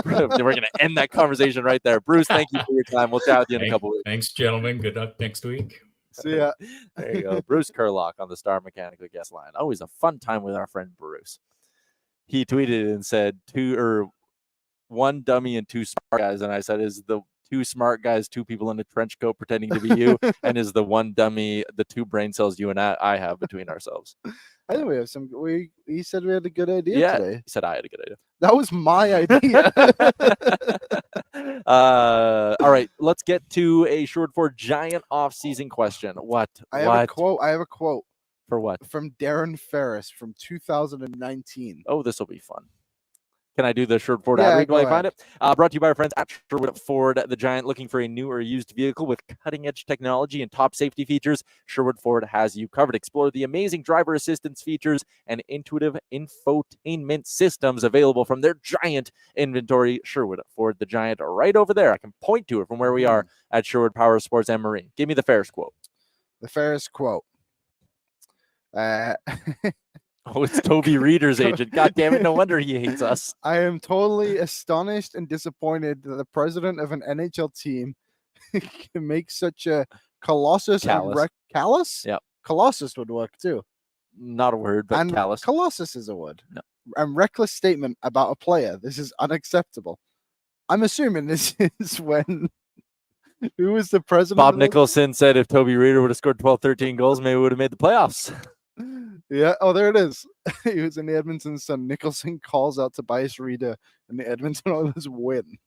We're going to end that conversation right there. Bruce, thank you for your time. We'll chat with you in a couple weeks. Thanks, gentlemen. Good luck next week. See ya. There you go. Bruce Kerlock on the Star Mechanical guest line. Always a fun time with our friend Bruce. He tweeted and said one dummy and two smart guys. And I said, is the two smart guys, two people in a trench coat pretending to be you? And is the one dummy, the two brain cells you and I have between ourselves? I think we have some. He said we had a good idea today. He said I had a good idea. That was my idea. All right, let's get to a Sherwood Ford Giant off-season question. What? I have a quote. For what? From Darren Ferris from 2019. Oh, this will be fun. Can I do the Sherwood Ford ad read while I find it? Brought to you by our friends at Sherwood Ford. The Giant, looking for a new or used vehicle with cutting-edge technology and top safety features? Sherwood Ford has you covered. Explore the amazing driver assistance features and intuitive infotainment systems available from their Giant inventory. Sherwood Ford, the Giant, right over there. I can point to it from where we are at Sherwood Power Sports and Marine. Give me the Ferris quote. The Ferris quote. Oh, it's Toby Reeder's agent. God damn it. No wonder he hates us. I am totally astonished and disappointed that the president of an NHL team can make such a colossus. Callous? Yep. Colossus would work too. Not a word, but callous. Colossus is a word. No. And reckless statement about a player. This is unacceptable. I'm assuming this is when... Who was the president? Bob Nicholson said if Toby Reeder would have scored 12, 13 goals, maybe we would have made the playoffs. Yeah. Oh, there it is. He was in the Edmonton Sun. Nicholson calls out Tobias Reeder, and the Edmonton Oilers win.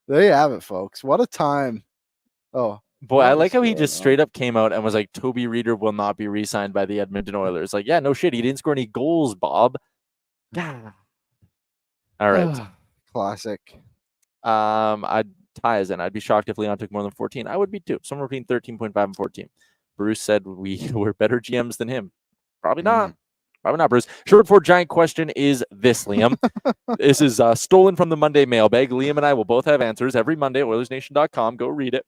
There you have it, folks. What a time. Oh, boy, I like how he just straight up came out and was like, Toby Reeder will not be re-signed by the Edmonton Oilers. Like, yeah, no shit. He didn't score any goals, Bob. Yeah. All right. Classic. I'd tie as in. I'd be shocked if Leon took more than 14. I would be too. Somewhere between 13.5 and 14. Bruce said we were better GMs than him. Probably not. Probably not, Bruce. Sherwood Ford Giant question is this, Liam. This is stolen from the Monday mailbag. Liam and I will both have answers every Monday at Oilersnation.com. Go read it.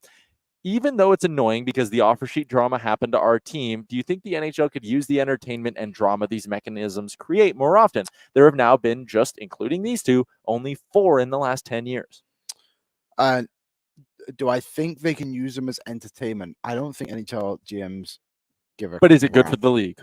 Even though it's annoying because the offer sheet drama happened to our team, do you think the NHL could use the entertainment and drama these mechanisms create more often? There have now been, just including these two, only 4 in the last 10 years. Do I think they can use them as entertainment? I don't think NHL GMs give a But is it good for the league?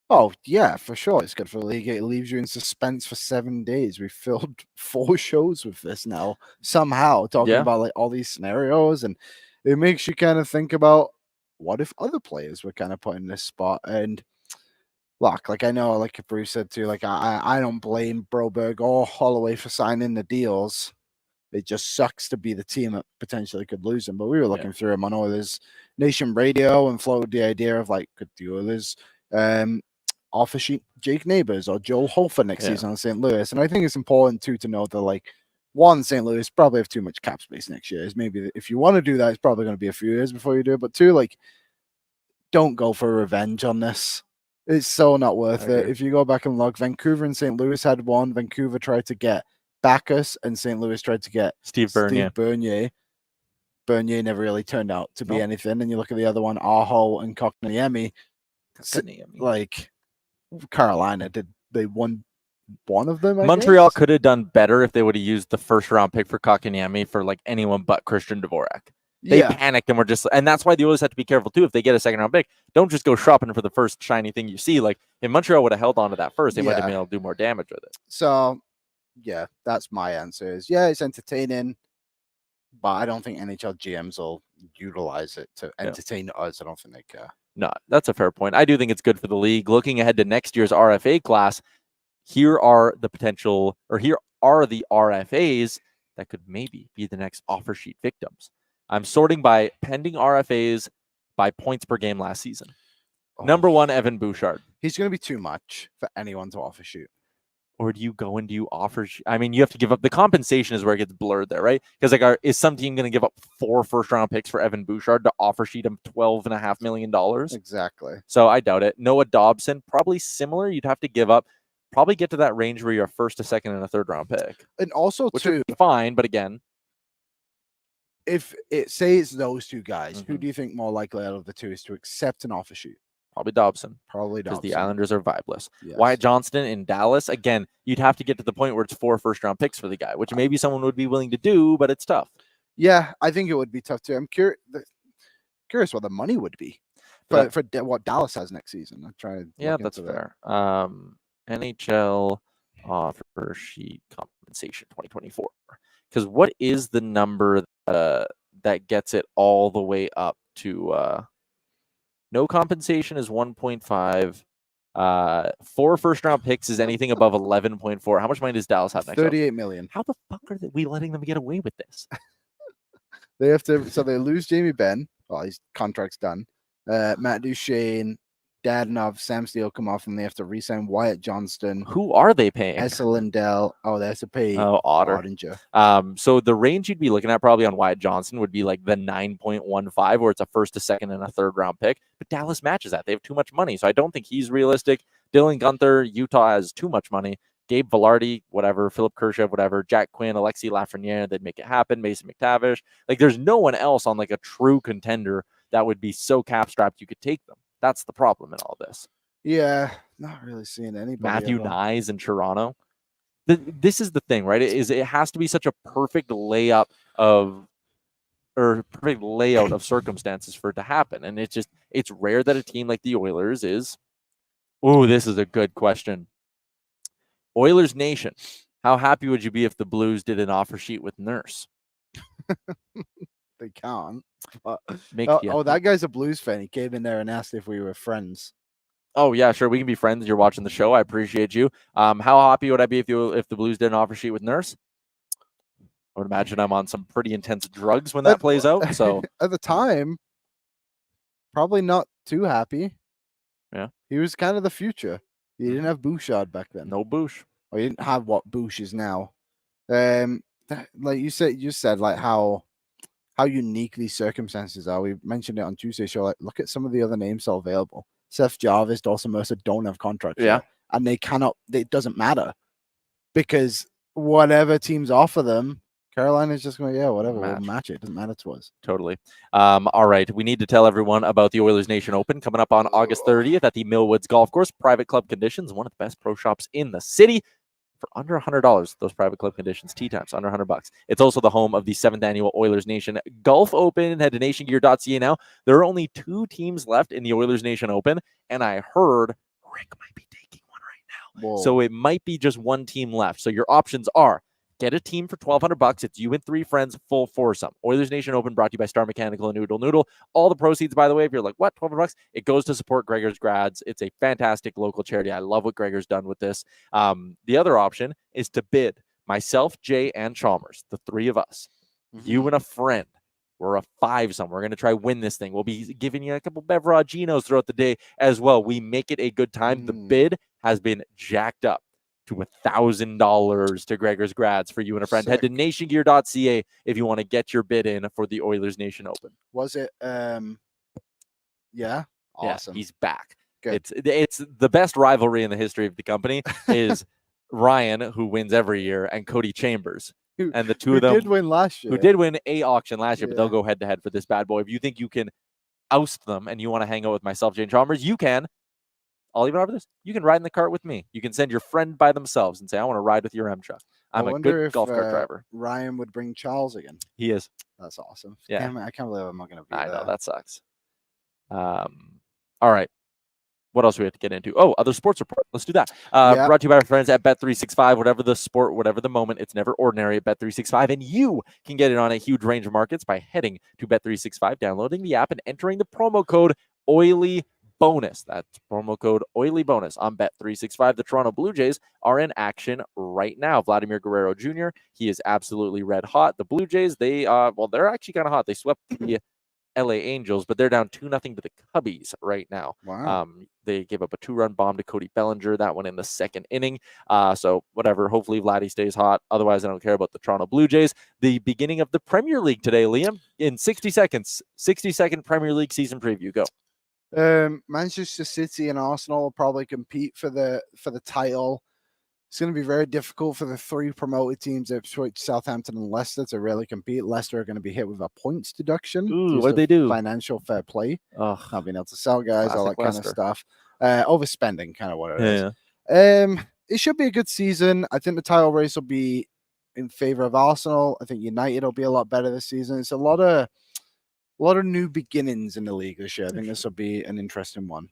Oh, yeah, for sure. It's good for the league. It leaves you in suspense for 7 days. We filled 4 shows with this now, somehow, talking about like all these scenarios. And it makes you kind of think about what if other players were kind of put in this spot. And look, like I know, like Bruce said too, like I don't blame Broberg or Holloway for signing the deals. It just sucks to be the team that potentially could lose him. But we were looking through him on Oilersnation Radio and floated the idea of like, could the Oilers offer sheet Jake Neighbors or Joel Hofer next season on St. Louis? And I think it's important too to know that like one, St. Louis probably have too much cap space next year. Is maybe if you want to do that, it's probably going to be a few years before you do it. But two, like don't go for revenge on this. It's so not worth it. If you go back and look, Vancouver and St. Louis had one. Vancouver tried to get Bacchus and St. Louis tried to get Steve Bernier. Bernier never really turned out to be anything. And you look at the other one, Aho and Kotkaniemi. Like Carolina, did they won one of them? Montreal could have done better if they would have used the first round pick for Kotkaniemi for like anyone but Christian Dvorak. They panicked and were just, and that's why the Oilers have to be careful too. If they get a second round pick, don't just go shopping for the first shiny thing you see. Like if Montreal would have held on to that first, they might have been able to do more damage with it. So yeah, that's my answer is it's entertaining, but I don't think NHL GMs will utilize it to entertain us. I don't think they care. No, that's a fair point. I do think it's good for the league. Looking ahead to next year's RFA class, here are the RFAs that could maybe be the next offer sheet victims. I'm sorting by pending RFAs by points per game last season. Number 1, Evan Bouchard. He's going to be too much for anyone to offer shoot. Or do you go and do you offer? I mean, you have to give up. The compensation is where it gets blurred there, right? Because is some team going to give up 4 first-round picks for Evan Bouchard to offer sheet him $12.5 million? Exactly. So I doubt it. Noah Dobson, probably similar. You'd have to give up, probably get to that range where you're a first, a second, and a third-round pick. And also, which too, would be fine, but again, if it's those two guys, who do you think more likely out of the two is to accept an offer sheet? Probably Dobson. Because the Islanders are vibeless. Yes. Wyatt Johnston in Dallas, again, you'd have to get to the point where it's 4 first-round picks for the guy, which maybe someone would be willing to do, but it's tough. Yeah, I think it would be tough too. I'm curious what the money would be for what Dallas has next season. I'm trying. Yeah, that's fair. NHL offer sheet compensation 2024. Because what is the number that gets it all the way up to? No compensation is 1.5. 4 first-round picks is anything above 11.4. How much money does Dallas have next? 38 million. How the fuck are we letting them get away with this? They have to. So they lose Jamie Benn. Well, his contract's done. Matt Duchene, Dadonov, Sam Steele come off, and they have to re-sign Wyatt Johnston. Who are they paying? Esa Lindell. Oh, they have to pay. Otter. Ottinger. So the range you'd be looking at probably on Wyatt Johnston would be like the 9.15, where it's a first, a second, and a third-round pick. But Dallas matches that. They have too much money, so I don't think he's realistic. Dylan Gunther, Utah has too much money. Gabe Velarde, whatever. Philip Kershev, whatever. Jack Quinn, Alexi Lafreniere, they'd make it happen. Mason McTavish. Like, there's no one else on like a true contender that would be so cap-strapped you could take them. That's the problem in all this. Yeah, not really seeing anybody. Matthew Nyes in Toronto. This is the thing, right? It has to be such a perfect layout of circumstances for it to happen. And it's rare that a team like the Oilers is. Oh, this is a good question. Oilers Nation, how happy would you be if the Blues did an offer sheet with Nurse? They can't. But, that guy's a Blues fan. He came in there and asked if we were friends. Oh, yeah, sure. We can be friends. You're watching the show. I appreciate you. How happy would I be if the Blues did an offer sheet with Nurse? I would imagine I'm on some pretty intense drugs when that plays out. So at the time, probably not too happy. Yeah. He was kind of the future. You didn't have Bouchard back then. No Bouch. Or you didn't have what Bouch is now. Like you said, like how unique these circumstances are. We mentioned it on Tuesday's show. Like, look at some of the other names still available. Seth Jarvis, Dawson Mercer don't have contracts. Yeah. Yet, and they cannot, it doesn't matter. Because whatever teams offer them, Carolina's just going, whatever, we'll match it. It doesn't matter to us. Totally. All right. We need to tell everyone about the Oilers Nation Open coming up on August 30th at the Millwoods Golf Course. Private club conditions, one of the best pro shops in the city. For under $100, those private club conditions, tee times, under $100. It's also the home of the 7th annual Oilers Nation Golf Open. Head to nationgear.ca now. There are only 2 teams left in the Oilers Nation Open, and I heard Rick might be taking one right now. Whoa. So it might be just one team left. So your options are get a team for $1,200. It's you and 3 friends, full foursome. Oilers Nation Open brought to you by Star Mechanical and Noodle Noodle. All the proceeds, by the way, if you're like, what, $1,200? It goes to support Gregor's Grads. It's a fantastic local charity. I love what Gregor's done with this. The other option is to bid. Myself, Jay, and Chalmers, the 3 of us, you and a friend. We're a 5-some. We're going to try win this thing. We'll be giving you a couple Beveraginos throughout the day as well. We make it a good time. The bid has been jacked up to $1,000 to Gregor's Grads for you and a friend. Sick. Head to nationgear.ca if you want to get your bid in for the Oilers Nation Open. Was it? Yeah. Awesome. Yeah, he's back. Good. It's the best rivalry in the history of the company is Ryan, who wins every year, and Cody Chambers. And the two of them did win last year. Who did win a auction last year, but they'll go head to head for this bad boy. If you think you can oust them and you want to hang out with myself, Jane Chalmers, you can. I'll even offer this. You can ride in the cart with me. You can send your friend by themselves and say, I want to ride with your Yaremchuk. I'm a good golf cart driver. Ryan would bring Charles again. He is. That's awesome. Yeah. Damn it, I can't believe I'm not going to be I there. know, that sucks. All right. What else do we have to get into? Oh, other sports report. Let's do that. Brought to you by our friends at Bet365. Whatever the sport, whatever the moment, it's never ordinary at Bet365. And you can get it on a huge range of markets by heading to Bet365, downloading the app, and entering the promo code Oily bonus. That's promo code Oily bonus on Bet365. The Toronto Blue Jays are in action right now. Vladimir Guerrero Jr., he is absolutely red hot. The Blue Jays, they're actually kind of hot. They swept the LA Angels, but they're down 2-0 to the Cubbies right now. Wow. They gave up a 2-run bomb to Cody Bellinger, that one in the second inning. So whatever, hopefully Vladdy stays hot. Otherwise, I don't care about the Toronto Blue Jays. The beginning of the Premier League today, Liam, in 60 seconds, 60-second Premier League season preview. Go. Manchester City and Arsenal will probably compete for the title. It's going to be very difficult for the three promoted teams, Ipswich, Southampton, and Leicester, to really compete. Leicester are going to be hit with a points deduction. Ooh, what they do? Financial fair play. Ugh, Not being able to sell guys, all that Leicester. kind of stuff. Overspending, kind of what it is. Yeah. It should be a good season. I think the title race will be in favor of Arsenal. I think United will be a lot better this season. It's a lot of new beginnings in the league this year. I think this will be an interesting one.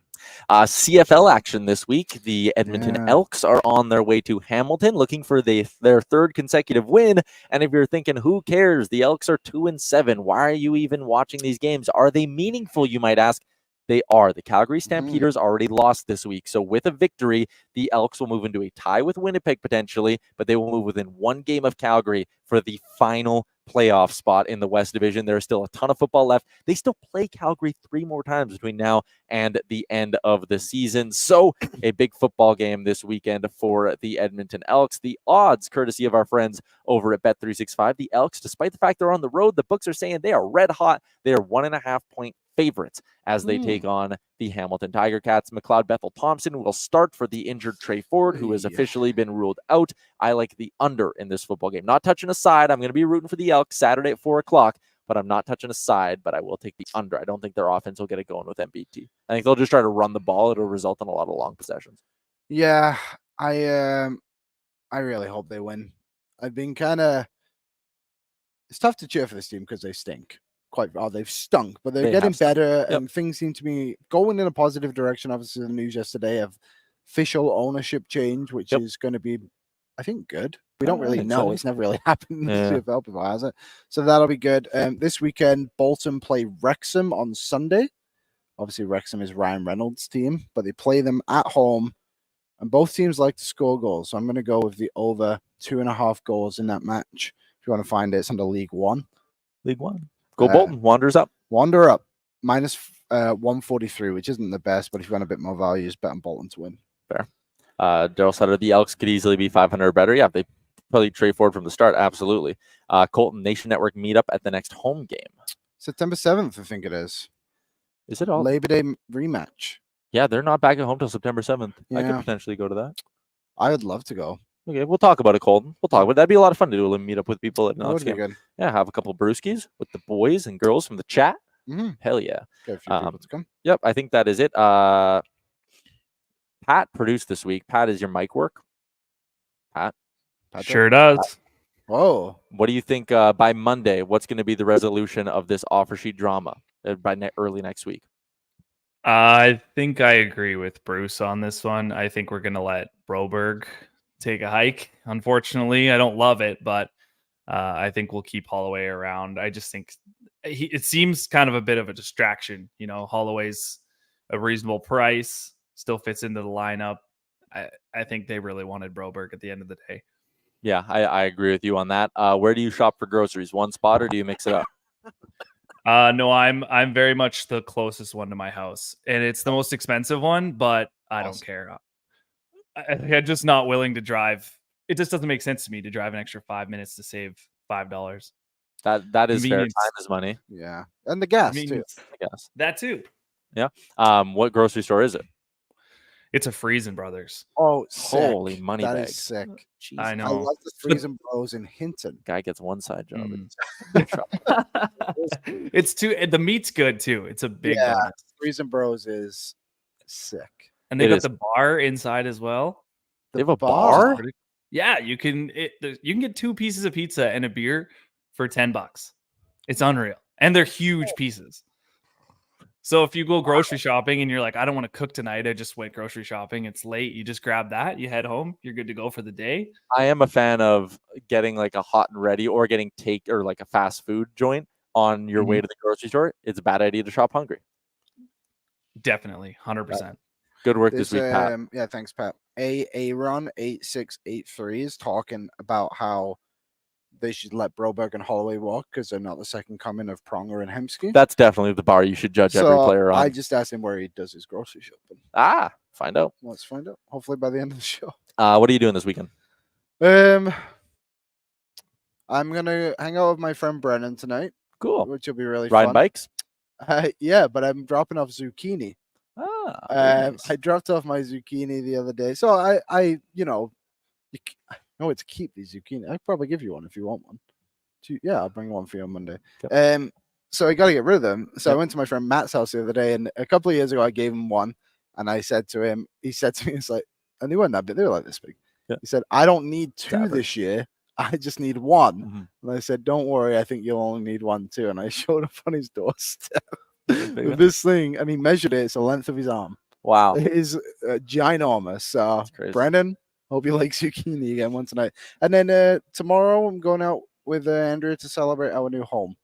CFL action this week. The Edmonton Elks are on their way to Hamilton looking for their third consecutive win. And if you're thinking, who cares? The Elks are 2-7. Why are you even watching these games? Are they meaningful, you might ask? They are. The Calgary Stampeders already lost this week. So with a victory, the Elks will move into a tie with Winnipeg potentially, but they will move within one game of Calgary for the final playoff spot in the West Division. There is still a ton of football left. They still play Calgary 3 more times between now and the end of the season. So a big football game this weekend for the Edmonton Elks. The odds, courtesy of our friends over at Bet365, the Elks, despite the fact they're on the road, the books are saying they are red hot. They are 1.5-point favorites as they take on the Hamilton Tiger Cats. McLeod Bethel Thompson will start for the injured Trey Ford, who has officially been ruled out. I like the under in this football game. Not touching a side. I'm going to be rooting for the Elks Saturday at 4 o'clock, but I'm not touching a side, but I will take the under. I don't think their offense will get it going with MBT. I think they'll just try to run the ball. It'll result in a lot of long possessions. Yeah, I really hope they win. I've been it's tough to cheer for this team because they stink. They've stunk, but they're getting better, and things seem to be going in a positive direction. Obviously, the news yesterday of official ownership change, which is going to be, I think, good. We don't really know. It's never really happened in the CFL before, has it? So that'll be good. This weekend, Bolton play Wrexham on Sunday. Obviously, Wrexham is Ryan Reynolds' team, but they play them at home, and both teams like to score goals. So I'm going to go with the over 2.5 goals in that match. If you want to find it, it's under League One. League One. Go Bolton. Wanderers up. Wander up. Minus 143, which isn't the best, but if you want a bit more value, just bet on Bolton to win. Fair. Daryl Sutter, the Elks could easily be 500 or better. Yeah, they probably trade forward from the start. Absolutely. Colton Nation Network meetup at the next home game. September 7th, I think it is. Is it all? Labor Day rematch. Yeah, they're not back at home till September 7th. Yeah. I could potentially go to that. I would love to go. Okay, we'll talk about it, Colton. We'll talk about it. That'd be a lot of fun to do a meet up with people at an Elks game. Good. Yeah, have a couple of brewskis with the boys and girls from the chat. Hell yeah. Get a few people to come. Yep, I think that is it. Pat produced this week. Pat, is your mic work? Pat Sure does. Whoa. What do you think by Monday? What's going to be the resolution of this offer sheet drama by early next week? I think I agree with Bruce on this one. I think we're going to let Broberg take a hike. Unfortunately, I don't love it, but I think we'll keep Holloway around. I just think it seems kind of a bit of a distraction. You know, Holloway's a reasonable price, still fits into the lineup. I think they really wanted Broberg at the end of the day. Yeah, I agree with you on that. Where do you shop for groceries? One spot, or do you mix it up? No, I'm very much the closest one to my house, and it's the most expensive one, but I don't care. I'm just not willing to drive. It just doesn't make sense to me to drive an extra 5 minutes to save $5. That is fair. Time is money. Yeah, and the gas too. The gas. That too. Yeah. What grocery store is it? It's a Freezing Brothers. Oh, sick. Holy money that bag. Is sick. Jeez. I know. I love the Freezing Bros in Hinton. Guy gets one side job. It's too. The meat's good too. It's a big. Yeah, Freezing Bros is sick. And they got the bar inside as well. They have a bar? Yeah, you can get 2 pieces of pizza and a beer for $10. It's unreal. And they're huge pieces. So if you go grocery shopping and you're like, I don't want to cook tonight, I just went grocery shopping, it's late, you just grab that, you head home, you're good to go for the day. I am a fan of getting like a hot and ready or getting take or like a fast food joint on your way to the grocery store. It's a bad idea to shop hungry. Definitely, 100%. Good work this week, Pat. Yeah, thanks, Pat. Aaron 8683 is talking about how they should let Broberg and Holloway walk because they're not the second coming of Pronger and Hemsky. That's definitely the bar you should judge every player on. I just asked him where he does his grocery shopping. Find out. Let's find out. Hopefully by the end of the show. What are you doing this weekend? I'm gonna hang out with my friend Brennan tonight. Cool. Which will be really Riding fun. bikes? Yeah, but I'm dropping off zucchini. Nice. I dropped off my zucchini the other day, so I know it's to keep these zucchini. I'd probably give you one if you want one. Yeah, I'll bring one for you on Monday. Yep. So I got to get rid of them. So I went to my friend Matt's house the other day, and a couple of years ago I gave him one, and I said to him, he said to me, it's like, and they weren't that big, they were like this big. Yeah. He said, I don't need two this year. I just need one. Mm-hmm. And I said, don't worry, I think you'll only need one too. And I showed up on his doorstep with this thing, and he measured it. It's the length of his arm. Wow. It is ginormous. Brendan, hope you like zucchini again one tonight. And then tomorrow I'm going out with Andrea to celebrate our new home.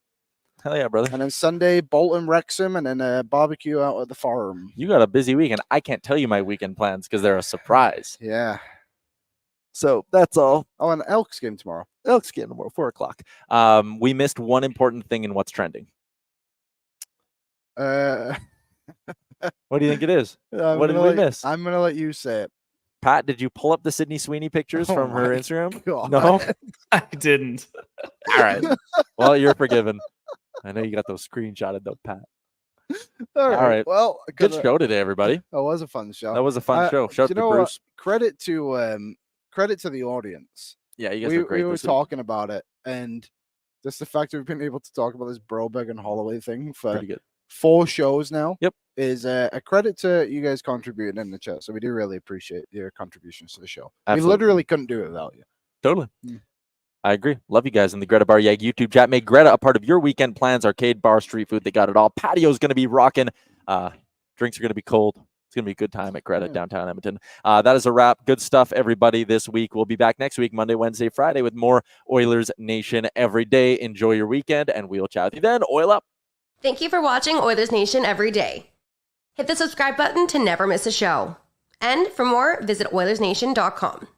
Hell yeah, brother. And then Sunday, Bolton, Wrexham, and then a barbecue out at the farm. You got a busy weekend. I can't tell you my weekend plans because they're a surprise. Yeah. So that's all. Oh, and Elks game tomorrow. Elks game tomorrow, 4:00. We missed one important thing in what's trending. What do you think it is? What did we miss? I'm going to let you say it. Pat, did you pull up the Sydney Sweeney pictures from her Instagram? God. No? I didn't. All right. Well, you're forgiven. I know you got those screenshotted though, Pat. All right. Well, good show today, everybody. That was a fun show. That was a fun show. Shout out to Bruce. Credit to the audience. Yeah, you guys were great. We were talking about it, and just the fact that we've been able to talk about this Broberg and Holloway thing for pretty good. 4 shows now. Yep. Is a credit to you guys contributing in the chat. So we do really appreciate your contributions to the show. Absolutely. We literally couldn't do it without you. Totally. I agree. Love you guys in the Greta Bar Yag YouTube chat. Make Greta a part of your weekend plans. Arcade, bar, street food. They got it all. Patio's going to be rocking. Drinks are going to be cold. It's going to be a good time at Greta downtown Edmonton. That is a wrap. Good stuff, everybody, this week. We'll be back next week, Monday, Wednesday, Friday, with more Oilers Nation every day. Enjoy your weekend, and we'll chat with you then. Oil up. Thank you for watching Oilers Nation Every Day. Hit the subscribe button to never miss a show. And for more, visit OilersNation.com.